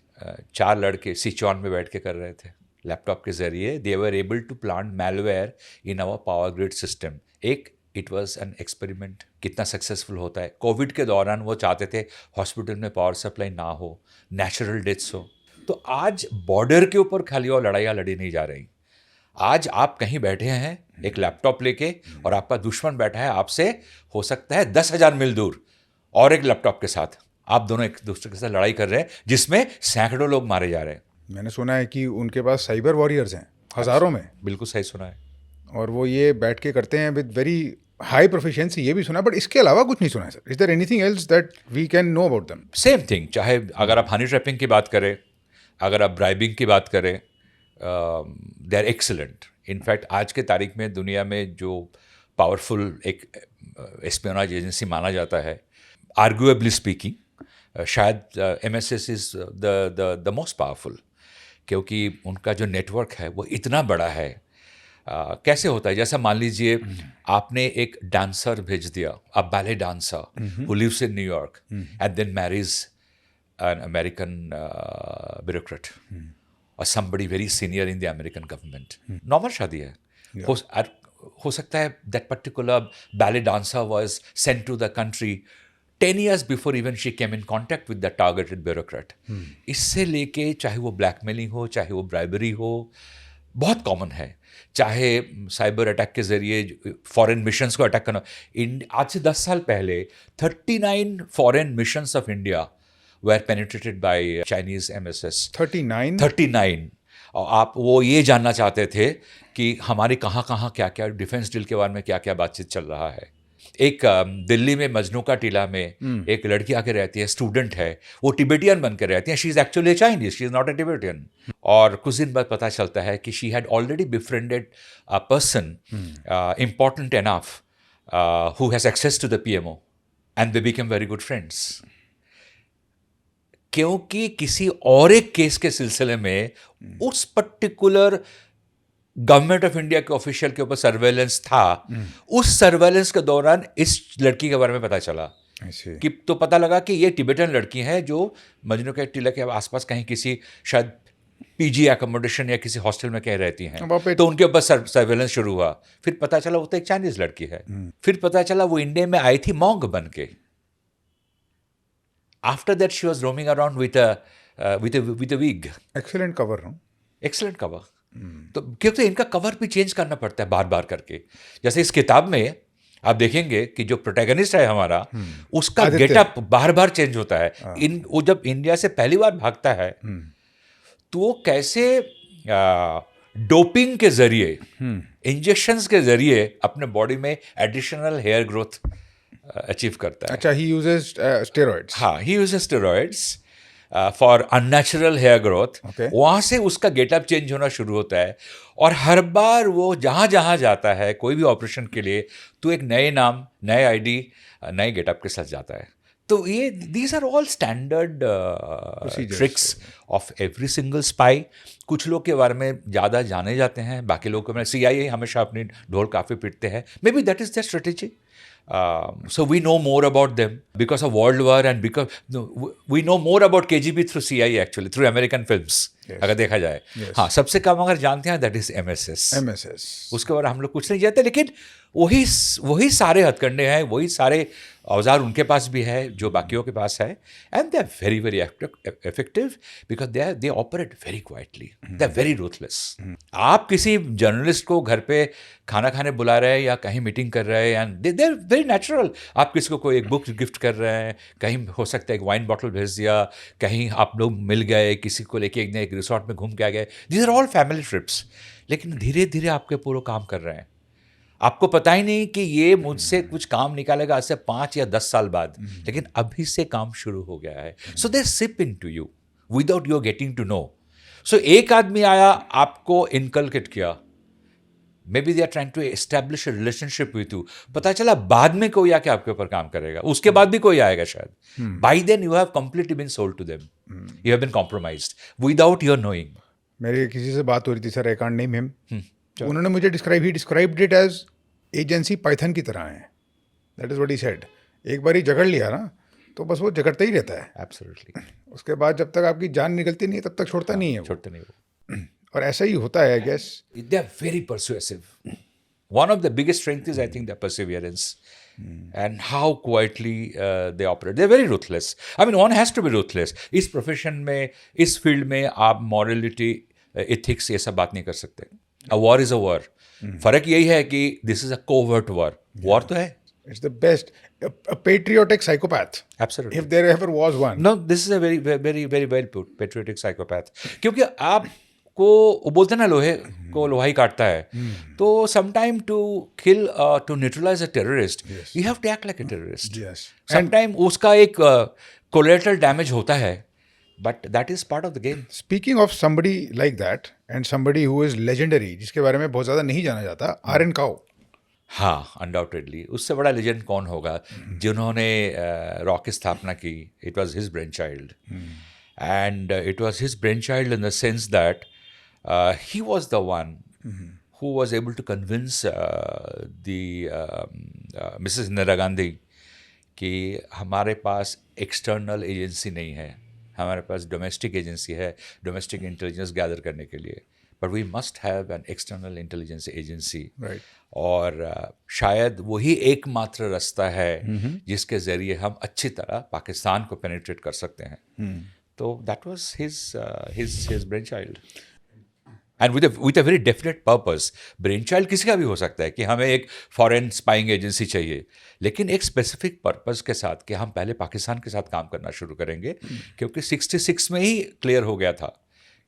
B: 4 लड़के सिचुआन में बैठ के कर रहे थे लैपटॉप के जरिए, they were able to plant malware in our power grid system. It was an experiment. कितना सक्सेसफुल होता है? कोविड के दौरान वो चाहते थे हॉस्पिटल में पावर सप्लाई ना हो, नेचुरल डेथ्स हो। तो आज बॉर्डर के ऊपर खाली और लड़ाइयाँ लड़ी नहीं जा रही। आज आप कहीं बैठे हैं एक लैपटॉप लेके और आपका दुश्मन बैठा है आपसे, हो सकता है 10,000 मील दूर, और एक लैपटॉप के साथ आप दोनों एक दूसरे के साथ लड़ाई कर रहे हैं जिसमें सैकड़ों लोग मारे जा रहे हैं।
A: मैंने सुना है कि उनके पास साइबर वॉरियर्स हैं हज़ारों में,
B: बिल्कुल सही सुना है।
A: और वो ये बैठ के करते हैं विद वेरी हाई प्रोफिशिएंसी, ये भी सुना, बट इसके अलावा कुछ नहीं सुना है sir. Is there anything else that we can know about them?
B: Same thing, चाहे अगर आप हनी ट्रैपिंग की बात करें, अगर आप ब्राइबिंग की बात करें, दे आर एक्सीलेंट। इनफैक्ट आज के तारीख में दुनिया में जो पावरफुल एक एस्पियोनाज एजेंसी माना जाता है, आर्ग्यूएबली स्पीकिंग, शायद MSS is the most powerful, क्योंकि उनका जो नेटवर्क है वो इतना बड़ा है। कैसे होता है? जैसा मान लीजिए आपने एक डांसर भेज दिया, a ballet dancer who lives in New York and then marries an American bureaucrat और somebody very senior in the American government. Normal शादी है। हो सकता है that particular ballet dancer was sent to the country 10 years before even she came in contact with the targeted bureaucrat. इससे लेके चाहे वो ब्लैकमेलिंग हो, चाहे वो ब्राइबरी हो, बहुत कॉमन है। चाहे साइबर अटैक के जरिए फॉरेन मिशंस को अटैक करना। आज से 10 साल पहले 39 foreign missions of India were penetrated by Chinese MSS। 39। और आप वो ये जानना चाहते थे कि हमारी कहाँ कहाँ क्या क्या डिफेंस डील के बारे में क्या क्या बातचीत चल रहा है। एक दिल्ली में मजनू का टीला में एक लड़की आके रहती है, स्टूडेंट है, वो टिबेटियन बन कर रहती है। She is actually Chinese, she is not a Tibetan. और कुछ दिन बाद पता चलता है कि she had already befriended a person important enough who has access to the PMO and they became very good friends. क्योंकि किसी और एक केस के सिलसिले में उस पर्टिकुलर गवर्नमेंट ऑफ इंडिया के ऑफिशियल के ऊपर सर्वेलेंस था। उस सर्वेलेंस के दौरान इस लड़की के बारे में पता चला कि तो पता लगा कि ये टिबेटन लड़की है जो मजनू के टीला के आसपास कहीं किसी शायद PG एकोमोडेशन या किसी हॉस्टल में कहीं रहती हैं। तो उनके ऊपर सर्वेलेंस शुरू हुआ। फिर पता चला वो तो एक चाइनीज लड़की है। फिर पता चला वो इंडिया में आई थी मॉन्क बन के। After that she was roaming around with a wig.
A: Excellent cover.
B: Excellent cover. तो क्योंकि इनका कवर भी चेंज करना पड़ता है बार बार करके। जैसे इस किताब में आप देखेंगे कि जो प्रोटैगनिस्ट है हमारा, उसका गेटअप बार बार चेंज होता है। वो जब इंडिया से पहली बार भागता है तो वो कैसे डोपिंग के जरिए, इंजेक्शंस के जरिए अपने बॉडी में एडिशनल हेयर ग्रोथ अचीव करता है।
A: अच्छा, ही यूजेस स्टेरॉइड्स।
B: हाँ, he uses steroids for unnatural hair growth. वहाँ से उसका गेटअप चेंज होना शुरू होता है। और हर बार वो जहाँ जहाँ जाता है कोई भी ऑपरेशन के लिए, तो एक नए नाम, नए ID, नए गेटअप के साथ जाता है। तो ये these are all standard tricks of every single spy. कुछ लोग के बारे में ज़्यादा जाने जाते हैं, बाकी लोगों को CIA हमेशा अपनी ढोल काफ़ी पीटते हैं। May be that is the strategy. So we know more about them because of World War and because we know more about KGB through CIA actually, through American films। अगर देखा जाए, हाँ, सबसे कम अगर जानते हैं that is MSS। उसके बाद हम लोग कुछ नहीं जानते, लेकिन वही सारे हथकंडे हैं, वही सारे औजार उनके पास भी है जो बाकियों के पास है, and they are very very effective because they operate very quietly, they are very ruthless. आप किसी जर्नलिस्ट को घर पे खाना खाने बुला रहे हैं या कहीं मीटिंग कर रहे हैं, and they are very natural. आप किसी को कोई एक बुक गिफ्ट कर रहे हैं, कहीं हो सकता है एक वाइन बॉटल भेज दिया, कहीं आप लोग मिल गए, किसी को लेके एक दिन एक रिसोर्ट में घूम के आ गए, these are all family trips. लेकिन धीरे धीरे आपके पूरा काम कर रहे हैं, आपको पता ही नहीं कि ये मुझसे कुछ काम निकालेगा आज से 5 या 10 साल बाद, लेकिन अभी से काम शुरू हो गया है। So they seep in to you without you getting to know. So एक आदमी आया, आपको इनकलकेट किया, maybe they are trying to establish a relationship with you, पता चला बाद में कोई आके आपके ऊपर काम करेगा, उसके बाद भी कोई आएगा शायद। By then you have completely been sold to them, you have been compromised without your knowing.
A: मेरी किसी से बात हो रही थी sir, I can't name him, उन्होंने मुझे described it as agency python की तरह है। That is what he said. एक बार ही जकड़ लिया ना तो बस वो जकड़ता ही रहता है,
B: एब्सोल्युटली।
A: उसके बाद जब तक आपकी जान निकलती नहीं है तब तक छोड़ता नहीं है वो।
B: छोड़ते नहीं वो।
A: और ऐसा ही होता है I guess.
B: They are very persuasive. One of the biggest strengths is, I think, their perseverance and how quietly they operate. They're very ruthless. I mean, one has to be ruthless. इस profession में, इस field में आप morality, ethics ये सब बात नहीं कर सकते. A war is a war. फर्क यही है कि this is a covert war. War तो है.
A: It's the best. A patriotic psychopath.
B: Absolutely.
A: If there ever was one.
B: No, this is a very, very, very well put. Patriotic psychopath. क्योंकि आप को वो बोलते हैं ना, लोहे को लोहा ही काटता है, तो sometime to kill to neutralise a terrorist you have to act like a terrorist. Sometime उसका एक कोलैटरल डैमेज होता है, but that is part of the game.
A: Speaking of somebody like that and somebody who is legendary, जिसके बारे में बहुत ज़्यादा नहीं जाना जाता, आर्यन काउ।
B: हाँ, अनडाउटेडली उससे बड़ा लेजेंड कौन होगा। जिन्होंने रॉ की स्थापना की, it was his brain child, and it was his brain child in the sense that he was the one who was able to convince Mrs. Indira Gandhi कि हमारे पास एक्सटर्नल एजेंसी नहीं है, हमारे पास डोमेस्टिक एजेंसी है domestic intelligence गैदर करने के लिए, but we must have an external intelligence agency. और शायद वही एकमात्र रास्ता है जिसके ज़रिए हम अच्छी तरह पाकिस्तान को पेनिट्रेट कर सकते हैं। तो that was his brain child, and with a very definite purpose. Brain child किसी का भी हो सकता है कि हमें एक फॉरेन स्पाइंग एजेंसी चाहिए, लेकिन एक स्पेसिफिक पर्पस के साथ कि हम पहले पाकिस्तान के साथ काम करना शुरू करेंगे, क्योंकि 66 में ही क्लियर हो गया था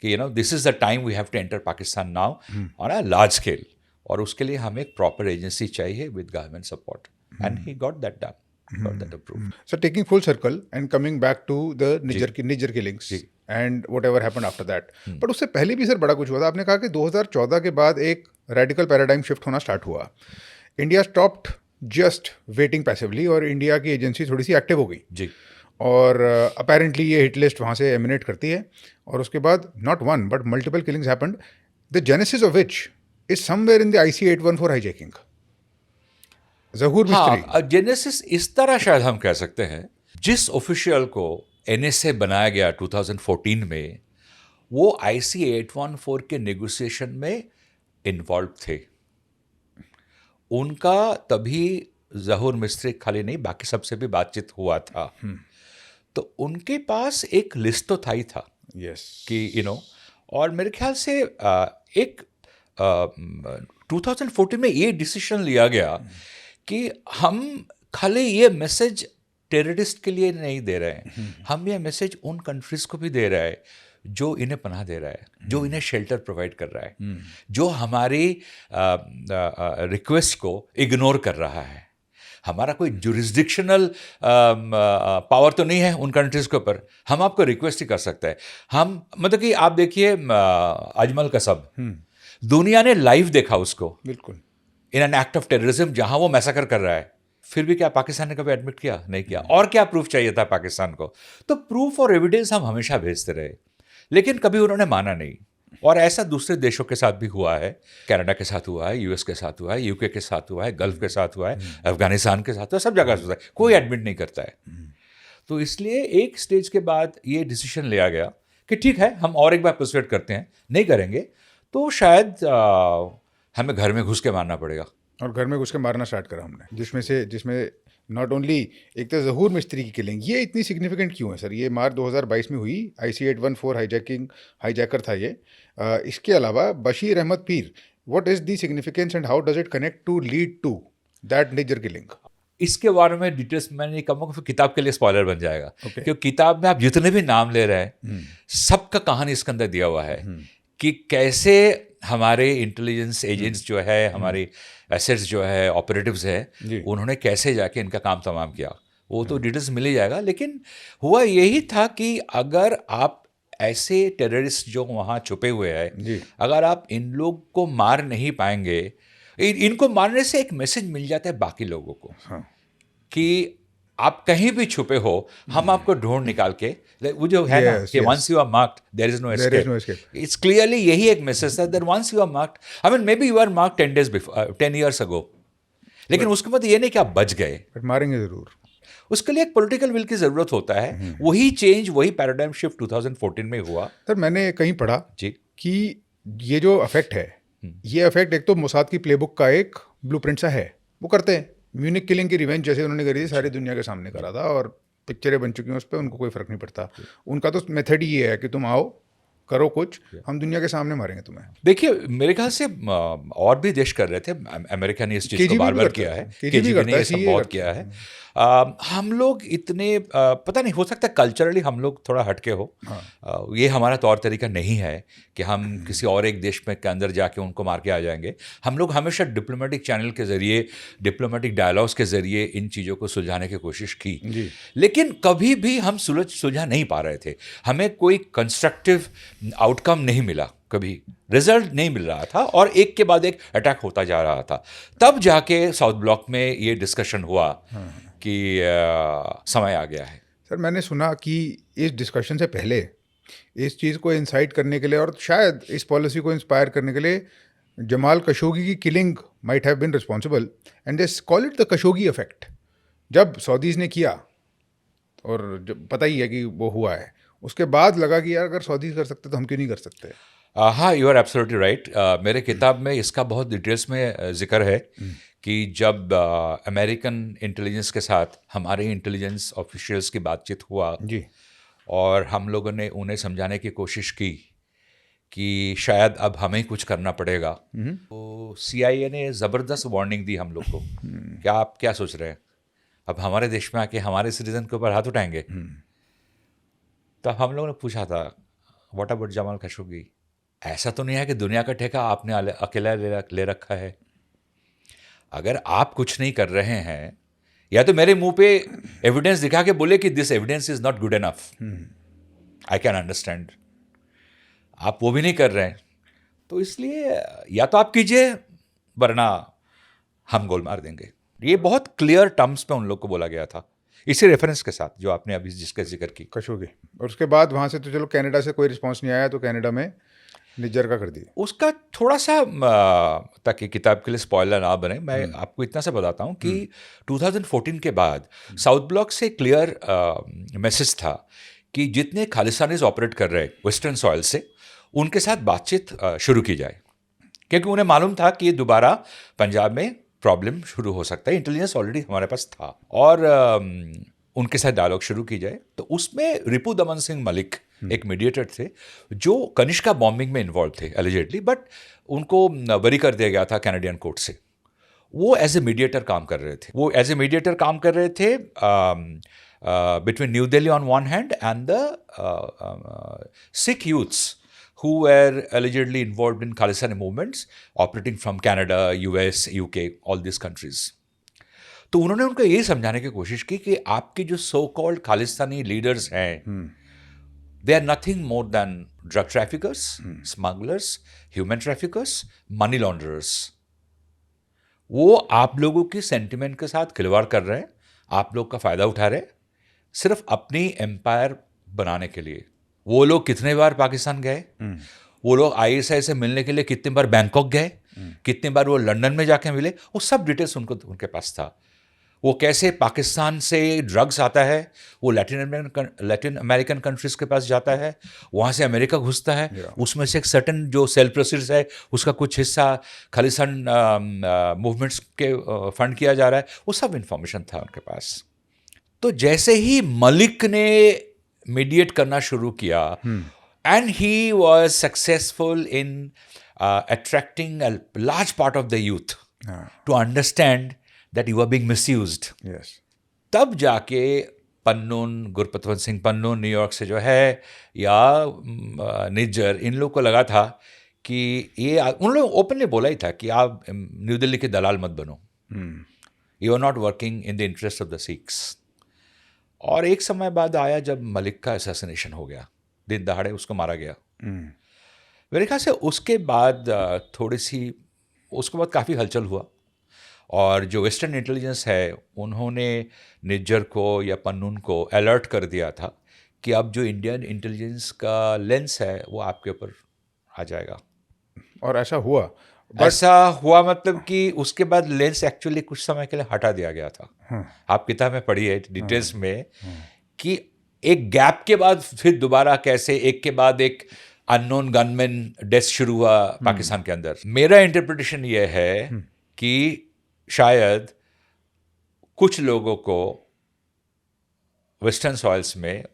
B: कि this is the time we have to enter Pakistan now on a large scale, और उसके लिए हमें एक प्रॉपर एजेंसी चाहिए with government support, and he got that done, got that approved.
A: So taking full circle and coming back to the Niger killings and whatever happened after that. But उससे पहले भी sir बड़ा कुछ हुआ था। आपने कहा कि 2014 के बाद एक रेडिकल पैराडाइम शिफ्ट होना स्टार्ट हुआ। India stopped just waiting passively और इंडिया की एजेंसी थोड़ी सी एक्टिव हो गई
B: जी।
A: और अपेरेंटली ये हिट लिस्ट वहाँ से एमिनेट करती है, और उसके बाद not one but multiple killings happened, the genesis of which is somewhere in the IC 814 hijacking. Zahoor Mistry.
B: हाँ, जेनेसिस इस तरह शायद हम कह सकते हैं, जिस ऑफिशियल को NSA बनाया गया 2014 में, वो IC 814 के नेगोशिएशन में इन्वॉल्व थे। उनका तभी ज़हूर मिस्त्री खाली नहीं, बाकी सबसे भी बातचीत हुआ था। तो उनके पास एक लिस्ट तो था ही था कि और मेरे ख्याल से एक 2014 में ये डिसीजन लिया गया कि हम खाली ये मैसेज टेररिस्ट के लिए नहीं दे रहे हैं, हम ये मैसेज उन कंट्रीज़ को भी दे रहे हैं जो इन्हें पनाह दे रहा है, जो इन्हें शेल्टर प्रोवाइड कर रहा है, जो हमारी रिक्वेस्ट को इग्नोर कर रहा है। हमारा कोई जुरिस्डिक्शनल पावर तो नहीं है उन कंट्रीज़ के ऊपर, हम आपको रिक्वेस्ट ही कर सकते हैं। हम मतलब कि आप देखिए अजमल कसब, दुनिया ने लाइव देखा उसको,
A: बिल्कुल
B: in an act of terrorism, जहां वो मैसेकर कर रहा है, फिर भी क्या पाकिस्तान ने कभी एडमिट किया? नहीं किया। और क्या प्रूफ चाहिए था पाकिस्तान को? तो प्रूफ और एविडेंस हम हमेशा भेजते रहे, लेकिन कभी उन्होंने माना नहीं। और ऐसा दूसरे देशों के साथ भी हुआ है, कनाडा के साथ हुआ है, US के साथ हुआ है, UK के साथ हुआ है, गल्फ के साथ हुआ है, अफगानिस्तान के साथ हुआ है, सब जगह होता है, कोई एडमिट नहीं करता है। तो इसलिए एक स्टेज के बाद ये डिसीजन लिया गया कि ठीक है, हम और एक बार परसुएट करते हैं, नहीं करेंगे तो शायद हमें घर में घुस के मारना पड़ेगा।
A: और घर में घुस के मारना स्टार्ट करा हमने, जिसमें नॉट ओनली एक तो ज़हूर मिस्त्री की किलिंग, ये इतनी सिग्निफिकेंट क्यों है सर? ये मार्च 2022 में हुई, IC-814 हाईजैकर था ये। इसके अलावा Bashir Ahmad Peer, what is the significance and how does it connect to lead to that major killing?
B: इसके बारे में डिटेल्स मैंने नहीं कहूँगा, फिर किताब के लिए स्पॉइलर बन जाएगा।
A: Okay.
B: क्योंकि किताब में आप जितने भी नाम ले रहे हैं सबका कहानी इसके अंदर दिया हुआ है कि कैसे हमारे इंटेलिजेंस एजेंट्स जो है, हमारे एसेट्स जो है, ऑपरेटिव्स है, उन्होंने कैसे जाके इनका काम तमाम किया। वो तो डिटेल्स मिल ही जाएगा। लेकिन हुआ यही था कि अगर आप ऐसे टेररिस्ट जो वहाँ छुपे हुए हैं, अगर आप इन लोग को मार नहीं पाएंगे, इनको मारने से एक मैसेज मिल जाता है बाकी लोगों को कि आप कहीं भी छुपे हो, हम आपको ढूंढ निकाल के, वो जो है ना कि once you are marked there is no escape, it's clearly यही एक मैसेज था that once you are marked, I mean maybe you are marked 10 days before, 10 years ago, लेकिन उसके बाद ये नहीं कि आप बच गए,
A: बट मारेंगे जरूर।
B: उसके लिए एक पॉलिटिकल विल की जरूरत होता है। वही चेंज, वही पैराडाइम शिफ्ट 2014 में हुआ।
A: सर मैंने कहीं पढ़ा
B: जी
A: कि ये जो अफेक्ट है, ये अफेक्ट एक तो मोसाद की प्लेबुक का एक ब्लूप्रिंट सा है, वो करते हैं। म्यूनिक किलिंग की रिवेंज जैसे उन्होंने करी थी, सारी दुनिया के सामने करा था और पिक्चरें बन चुकी हैं उस पर, उनको कोई फर्क नहीं पड़ता। उनका तो मेथड ही ये है कि तुम आओ, करो कुछ, हम दुनिया के सामने मारेंगे तुम्हें।
B: देखिए मेरे ख्याल से और भी देश कर रहे थे, अमेरिका ने इस चीज़ को बार बार किया है, KGB ने ये सब बहुत किया है। हम लोग इतने पता नहीं, हो सकता है कल्चरली हम लोग थोड़ा हटके हो। ये हमारा तौर तरीका नहीं है कि हम किसी और एक देश में के अंदर जाके उनको मार के आ जाएंगे। हम लोग हमेशा डिप्लोमेटिक चैनल के ज़रिए, डिप्लोमेटिक डायलॉग्स के ज़रिए इन चीज़ों को सुलझाने की कोशिश की, लेकिन कभी भी हम सुलझा नहीं पा रहे थे। हमें कोई कंस्ट्रक्टिव आउटकम नहीं मिला, कभी रिजल्ट नहीं मिल रहा था और एक के बाद एक अटैक होता जा रहा था। तब जाके साउथ ब्लॉक में ये डिस्कशन हुआ कि समय आ गया है।
A: सर मैंने सुना कि इस डिस्कशन से पहले इस चीज़ को इंसाइट करने के लिए और शायद इस पॉलिसी को इंस्पायर करने के लिए जमाल खशोगी की killing might have been responsible, and they call it the Khashoggi effect. जब सऊदीज़ ने किया और जब पता ही है कि वो हुआ है, उसके बाद लगा कि यार अगर सऊदीज़ कर सकते तो हम क्यों नहीं कर सकते।
B: हाँ, यू आर एब्सोल्युटली राइट। मेरे किताब में इसका बहुत डिटेल्स में जिक्र है कि जब अमेरिकन इंटेलिजेंस के साथ हमारे इंटेलिजेंस ऑफिशियल्स की बातचीत हुआ
A: जी,
B: और हम लोगों ने उन्हें समझाने की कोशिश की कि शायद अब हमें कुछ करना पड़ेगा, तो CIA ने ज़बरदस्त वार्निंग दी हम लोग को। क्या आप क्या सोच रहे हैं, अब हमारे देश में आके हमारे सिटीजन के ऊपर हाथ उठाएंगे? तो हम लोगों ने पूछा था, व्हाट अबाउट जमाल खशोगी? ऐसा तो नहीं है कि दुनिया का ठेका आपने अकेला ले रखा है। अगर आप कुछ नहीं कर रहे हैं, या तो मेरे मुंह पे एविडेंस दिखा के बोले कि this evidence is not good enough, I can understand. आप वो भी नहीं कर रहे हैं, तो इसलिए या तो आप कीजिए वरना हम गोल मार देंगे। ये बहुत क्लियर टर्म्स पे उन लोग को बोला गया था, इसी रेफरेंस के साथ जो आपने अभी जिसका जिक्र की।
A: खशोगी। और उसके बाद वहाँ से तो चलो कनाडा से कोई रिस्पॉन्स नहीं आया, तो कनाडा में निज्जर का कर दिया।
B: उसका थोड़ा सा, ताकि किताब के लिए स्पॉइलर ना बने, मैं आपको इतना सा बताता हूँ कि 2014 के बाद साउथ ब्लॉक से क्लियर मैसेज था कि जितने खालिस्तानीज ऑपरेट कर रहे वेस्टर्न सॉइल से, उनके साथ बातचीत शुरू की जाए, क्योंकि उन्हें मालूम था कि दोबारा पंजाब में प्रॉब्लम शुरू हो सकता है। इंटेलिजेंस ऑलरेडी हमारे पास था और उनके साथ डायलॉग शुरू की जाए। तो उसमें रिपू दमन सिंह मलिक एक मीडिएटर थे जो कनिष्का बॉम्बिंग में इन्वॉल्व थे एलिजेडली, बट उनको बरी कर दिया गया था कैनेडियन कोर्ट से। वो एज ए मीडिएटर काम कर रहे थे between new Delhi on one hand and the Sikh youths who were allegedly involved in Khalistani movements operating from Canada, US, UK, all these countries. तो उन्होंने उनको ये समझाने की कोशिश की कि आपके जो सो कॉल्ड खालिस्तानी लीडर्स हैं, they are nothing more than drug traffickers, smugglers, human traffickers, money launderers. वो आप लोगों की सेंटिमेंट के साथ खिलवाड़ कर रहे हैं, आप लोग का फायदा उठा रहे हैं, सिर्फ अपनी एम्पायर बनाने के लिए। वो लोग कितने बार पाकिस्तान गए, वो लोग ISI से मिलने के लिए कितने बार बैंकॉक गए, कितने बार वो लंदन में जाके मिले, वो सब डिटेल्स उनके पास था। वो कैसे पाकिस्तान से ड्रग्स आता है, वो लैटिन अमेरिकन कंट्रीज के पास जाता है, वहाँ से अमेरिका घुसता है, उसमें से एक सर्टन जो सेल प्रोसीड्स है उसका कुछ हिस्सा खालिस्तान मूवमेंट्स के फंड किया जा रहा है, वो सब इंफॉर्मेशन था उनके पास। तो जैसे ही मलिक ने मीडिएट करना शुरू किया and he was successful in attracting a large part of the youth to understand that you are being misused,
A: yes,
B: तब जाके पन्नून, गुरपतवंत सिंह पन्नून न्यूयॉर्क से जो है, या निज्जर, इन लोग को लगा था कि ये, उन लोग ओपनली बोला ही था कि आप न्यू दिल्ली के दलाल मत बनो, you are not working in the interest of the Sikhs. और एक समय बाद आया जब मलिक का असैसिनेशन हो गया, दिन दहाड़े उसको मारा गया। मेरे ख्याल से उसके बाद थोड़ी सी, उसके बाद काफ़ी हलचल हुआ, और जो वेस्टर्न इंटेलिजेंस है उन्होंने निज्जर को या पन्नून को अलर्ट कर दिया था कि अब जो इंडियन इंटेलिजेंस का लेंस है वो आपके ऊपर आ जाएगा।
A: और ऐसा हुआ।
B: ऐसा हुआ मतलब कि उसके बाद लेंस एक्चुअली कुछ समय के लिए हटा दिया गया था। आप किताब में पढ़िए डिटेल्स में कि एक गैप के बाद फिर दोबारा कैसे एक के बाद एक अननोन गनमैन डेथ शुरू हुआ पाकिस्तान के अंदर। मेरा इंटरप्रिटेशन ये है कि शायद कुछ लोगों को वेस्टर्न सॉइल्स में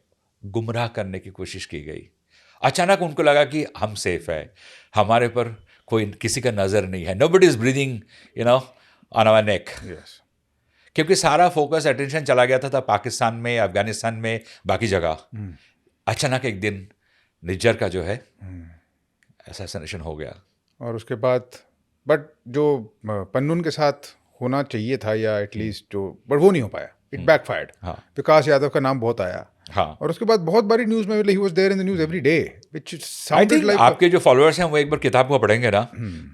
B: गुमराह करने की कोशिश की गई। अचानक उनको लगा कि हम सेफ है, हमारे पर कोई किसी का नज़र नहीं है, nobody is breathing on our neck. क्योंकि सारा फोकस अटेंशन चला गया था पाकिस्तान में, अफगानिस्तान में, बाकी जगह। अचानक एक दिन निज्जर का जो है असैसिनेशन हो गया।
A: और उसके बाद बट जो पन्नून के साथ होना चाहिए था, या एटलीस्ट जो, बट वो नहीं हो पाया, इट बैकफायर्ड। विकास यादव का नाम बहुत आया, और उसके बाद बहुत बारी न्यूज़ में, he was there in the news every day, which sounded like.
B: आपके जो फॉलोअर्स हैं वो एक बार किताब को पढ़ेंगे ना,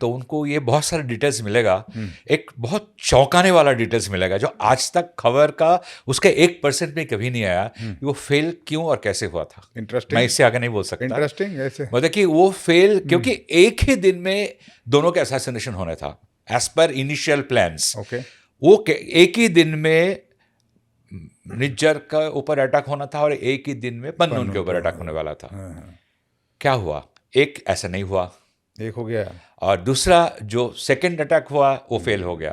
B: तो उनको ये बहुत सारे डिटेल्स मिलेगा। एक बहुत चौंकाने वाला डिटेल्स मिलेगा जो आज तक खबर का उसके 1% में कभी नहीं आया कि वो फेल क्यों और कैसे हुआ था।
A: इंटरेस्टिंग,
B: मैं इससे आगे नहीं बोल सकता।
A: इंटरेस्टिंग ऐसे
B: मतलब कि वो फेल क्योंकि एक ही दिन में दोनों का असैसिनेशन होना था एज पर इनिशियल प्लान्स। वो एक ही दिन में निज्जर का ऊपर अटैक होना था और एक ही दिन में पन्नून के ऊपर अटैक होने वाला था। क्या हुआ? एक ऐसा नहीं हुआ,
A: एक हो गया, और
B: दूसरा जो सेकंड अटैक हुआ वो फेल हो गया।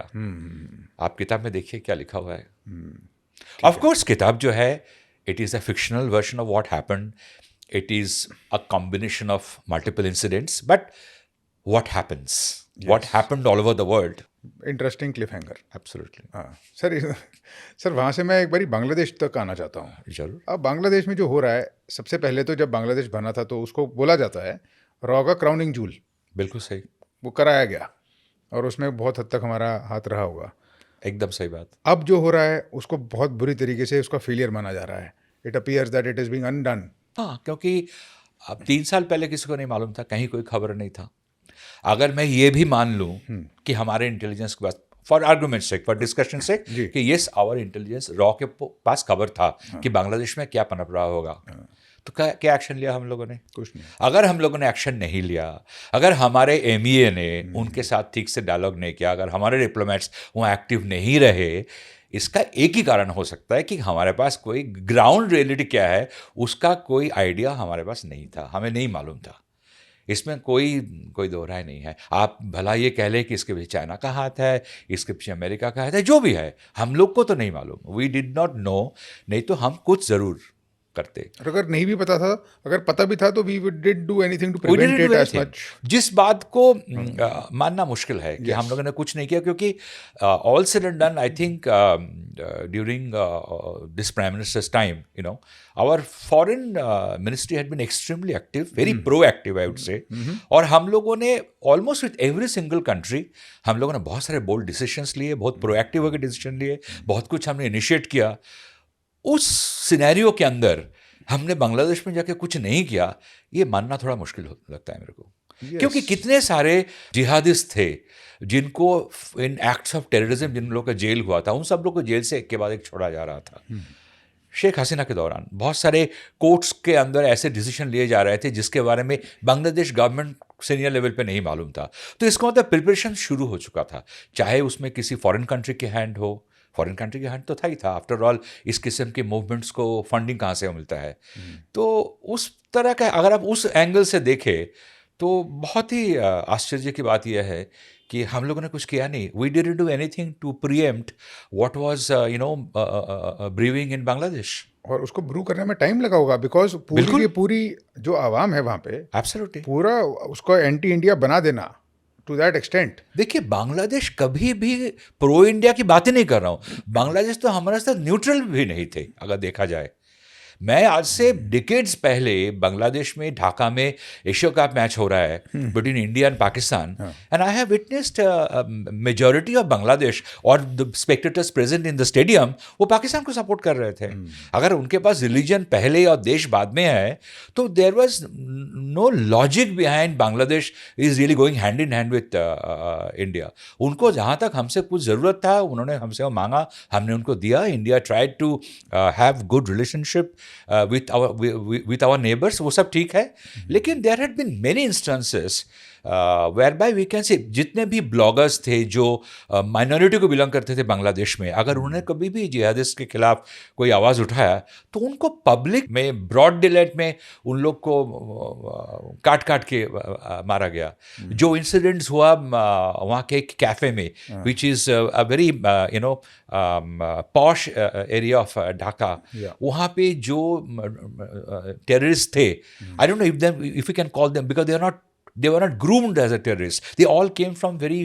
B: आप किताब में देखिए क्या लिखा हुआ है। ऑफ कोर्स किताब जो है, it is a fictional version of what happened, it is a combination of multiple incidents, but what happens, what happened all over the world.
A: Interesting Cliff hanger,
B: absolutely.
A: हाँ सर वहाँ से मैं एक बारी बांग्लादेश तक आना चाहता हूँ।
B: जरूर।
A: अब बांग्लादेश में जो हो रहा है, सबसे पहले तो जब बांग्लादेश बना था तो उसको बोला जाता है रॉ का क्राउनिंग जूल।
B: बिल्कुल सही,
A: वो कराया गया और उसमें बहुत हद तक हमारा हाथ रहा होगा।
B: एकदम सही बात।
A: अब जो हो रहा है उसको बहुत बुरी तरीके से उसका फेलियर माना जा रहा है। It appears that it is being undone.
B: हाँ, क्योंकि अब 3 साल पहले किसी को नहीं मालूम था, कहीं कोई खबर नहीं था। अगर मैं ये भी मान लूं कि हमारे इंटेलिजेंस के पास, फॉर आर्गुमेंट से, फॉर डिस्कशन से, कि येस आवर इंटेलिजेंस रॉ के पास खबर था कि बांग्लादेश में क्या पनप रहा होगा, तो क्या एक्शन लिया हम लोगों ने?
A: कुछ नहीं।
B: अगर हम लोगों ने एक्शन नहीं लिया, अगर हमारे एमईए ने उनके साथ ठीक से डायलॉग नहीं किया, अगर हमारे डिप्लोमेट्स वहाँ एक्टिव नहीं रहे, इसका एक ही कारण हो सकता है कि हमारे पास कोई ग्राउंड रियलिटी क्या है उसका कोई आइडिया हमारे पास नहीं था, हमें नहीं मालूम था। इसमें कोई दो राय नहीं है। आप भला ये कह लें कि इसके पीछे चाइना का हाथ है, इसके पीछे अमेरिका का हाथ है, जो भी है, हम लोग को तो नहीं मालूम। वी डिड नॉट नो, नहीं तो हम कुछ ज़रूर करते।
A: अगर नहीं भी पता था, अगर पता भी था तो we did do anything to prevent it as much.
B: जिस बात को मानना मुश्किल है कि हम लोगों ने कुछ नहीं किया, क्योंकि all said and done, I think during this prime minister's time, our foreign ministry had been extremely active, very proactive I would say. और हम लोगों ने almost with every single country हम लोगों ने बहुत सारे बोल्ड डिसीजंस लिए, बहुत प्रोएक्टिव होकर डिसीजन लिए, बहुत कुछ हमने इनिशिएट किया। उस सिनेरियो के अंदर हमने बांग्लादेश में जाके कुछ नहीं किया, ये मानना थोड़ा मुश्किल लगता है मेरे को। क्योंकि कितने सारे जिहादिस्ट थे जिनको इन एक्ट्स ऑफ टेररिज्म, जिन लोगों का जेल हुआ था, उन सब लोग को जेल से एक के बाद एक छोड़ा जा रहा था। शेख हसीना के दौरान बहुत सारे कोर्ट्स के अंदर ऐसे डिसीजन लिए जा रहे थे जिसके बारे में बांग्लादेश गवर्नमेंट सीनियर लेवल पे नहीं मालूम था। तो इसका मतलब प्रिपरेशन शुरू हो चुका था, चाहे उसमें किसी फॉरेन कंट्री के हैंड हो, फॉरेन कंट्री का हैंड तो था ही था, आफ्टर ऑल इस किस्म के मूवमेंट्स को फंडिंग कहाँ से मिलता है। तो उस तरह का अगर आप उस एंगल से देखें तो बहुत ही आश्चर्य की बात यह है कि हम लोगों ने कुछ किया नहीं। We didn't do anything to preempt what was brewing in Bangladesh.
A: और उसको ब्रू करने में टाइम लगा होगा, बिकॉज पूरी
B: बिल्कुल।
A: की पूरी जो आवाम है वहाँ पे
B: एब्सोल्युटली।
A: पूरा उसको एंटी इंडिया बना देना टू दैट एक्सटेंट।
B: देखिए, बांग्लादेश कभी भी प्रो इंडिया की बातें नहीं कर रहा हूँ, बांग्लादेश तो हमारे साथ न्यूट्रल भी नहीं थे अगर देखा जाए। मैं आज से डिकेड्स पहले बांग्लादेश में ढाका में एशिया कप मैच हो रहा है between India and Pakistan, and I have witnessed majority of Bangladesh और the spectators present in the stadium वो पाकिस्तान को सपोर्ट कर रहे थे। अगर उनके पास रिलीजन पहले और देश बाद में है तो there was no logic behind Bangladesh is really going hand in hand with India. उनको जहाँ तक हमसे कुछ ज़रूरत था उन्होंने हमसे वो मांगा, हमने उनको दिया। India tried to have good relationship with our neighbors, वो सब ठीक है, लेकिन there had been many instances whereby we can say जितने भी ब्लॉगर्स थे जो माइनॉरिटी को बिलोंग करते थे बांग्लादेश में, अगर उन्होंने कभी भी जिहादिस्ट के खिलाफ कोई आवाज़ उठाया तो उनको पब्लिक में ब्रॉड डिलेट में उन लोग को काट काट के मारा गया। जो इंसिडेंट्स हुआ वहाँ के एक कैफ़े में which is a very posh area of Dhaka, वहाँ पे जो टेररिस्ट थे, I don't know if you can call them because they were not groomed as a terrorist. They all came from very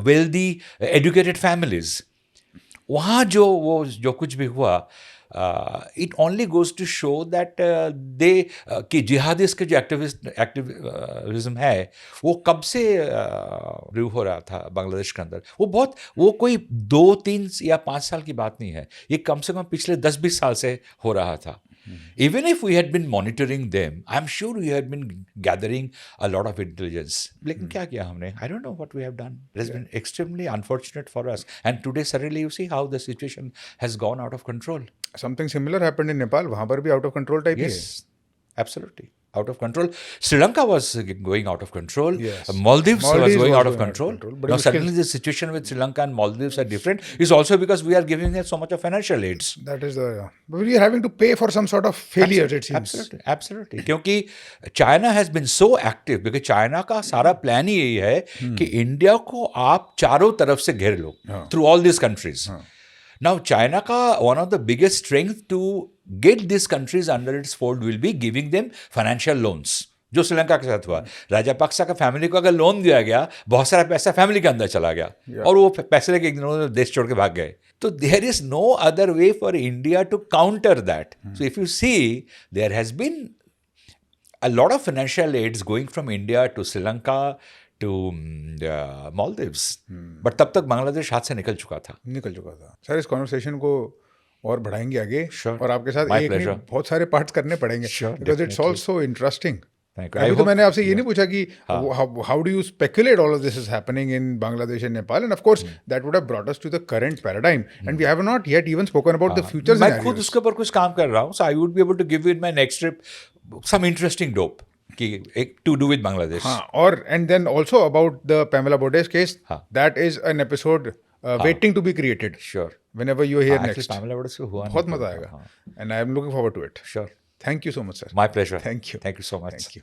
B: wealthy, educated families. वहाँ जो कुछ भी हुआ, it only goes to show that कि jihadist के जो activism है वो कब से ड्रू हो रहा था बांग्लादेश के अंदर। वो कोई 2, 3 या 5 साल की बात नहीं है, ये कम से कम पिछले 10-20 साल से हो रहा था। Even if we had been monitoring them, I'm sure we had been gathering a lot of intelligence. लेकिन क्या किया हमने? I don't know what we have done. It has been extremely unfortunate for us. And today suddenly you see how the situation has gone out of control.
A: Something similar happened in Nepal. वहाँ पर भी out of control type ही है।
B: Yes, absolutely. Out of control. Sri Lanka was going out of control.
A: Yes.
B: Maldives was going out of
A: going
B: control.
A: But
B: Now
A: मुश्किल-
B: suddenly the situation with Sri Lanka and Maldives are different. It's also because we are giving them so much of financial aids.
A: That is the, but we are having to pay for some sort of failures, it seems.
B: Absolutely, absolutely. क्योंकि China has been so active, because China का सारा plan ही यही है कि India को आप चारों तरफ से घेर लो through all this countries. Now China का one of the biggest strength to get this countries under its fold will be giving them financial loans, जो श्रीलंका के साथ हुआ। राजापक्सा का फैमिली को अगर लोन दिया गया, बहुत सारा पैसा फैमिली के अंदर चला गया और वो पैसे लेके एक दिन देश छोड़ के भाग गए। तो there is no other way for India to counter that. So if you see there has been a lot of financial aids going from India to Sri Lanka to Maldives. But तब तक बांग्लादेश हाथ से निकल चुका था।
A: Sir इस conversation को और बढ़ाएंगे आगे।
B: Sure.
A: और आपके साथ
B: My
A: एक नहीं
B: pleasure.
A: बहुत सारे पार्ट्स करने पड़ेंगे,
B: Sure,
A: because it's
B: definitely.
A: Also interesting.
B: Thank you.
A: अभी
B: I
A: तो
B: hope-
A: मैंने आपसे ये नहीं पूछा कि how do you speculate all of this is happening in Bangladesh and Nepal, and of course that would have brought us to the current paradigm, and we have not yet even spoken about the future
B: मैं खुद उसके ऊपर कुछ काम कर रहा हूँ, so I would be able to give you in my next trip some interesting dope कि एक to do with Bangladesh.
A: हाँ, और and then also about the Pamela Bordes case,
B: हाँ.
A: That is an episode waiting to be created
B: Sure.
A: whenever you hear
B: Actually,
A: next.
B: Pamela Woodis को हुआ
A: बहुत
B: नहीं
A: मजा
B: था।
A: आएगा,
B: हाँ.
A: and I am looking forward to it.
B: Sure.
A: Thank you so much, sir.
B: My pleasure.
A: Thank you.
B: Thank you so much.
A: Thank you.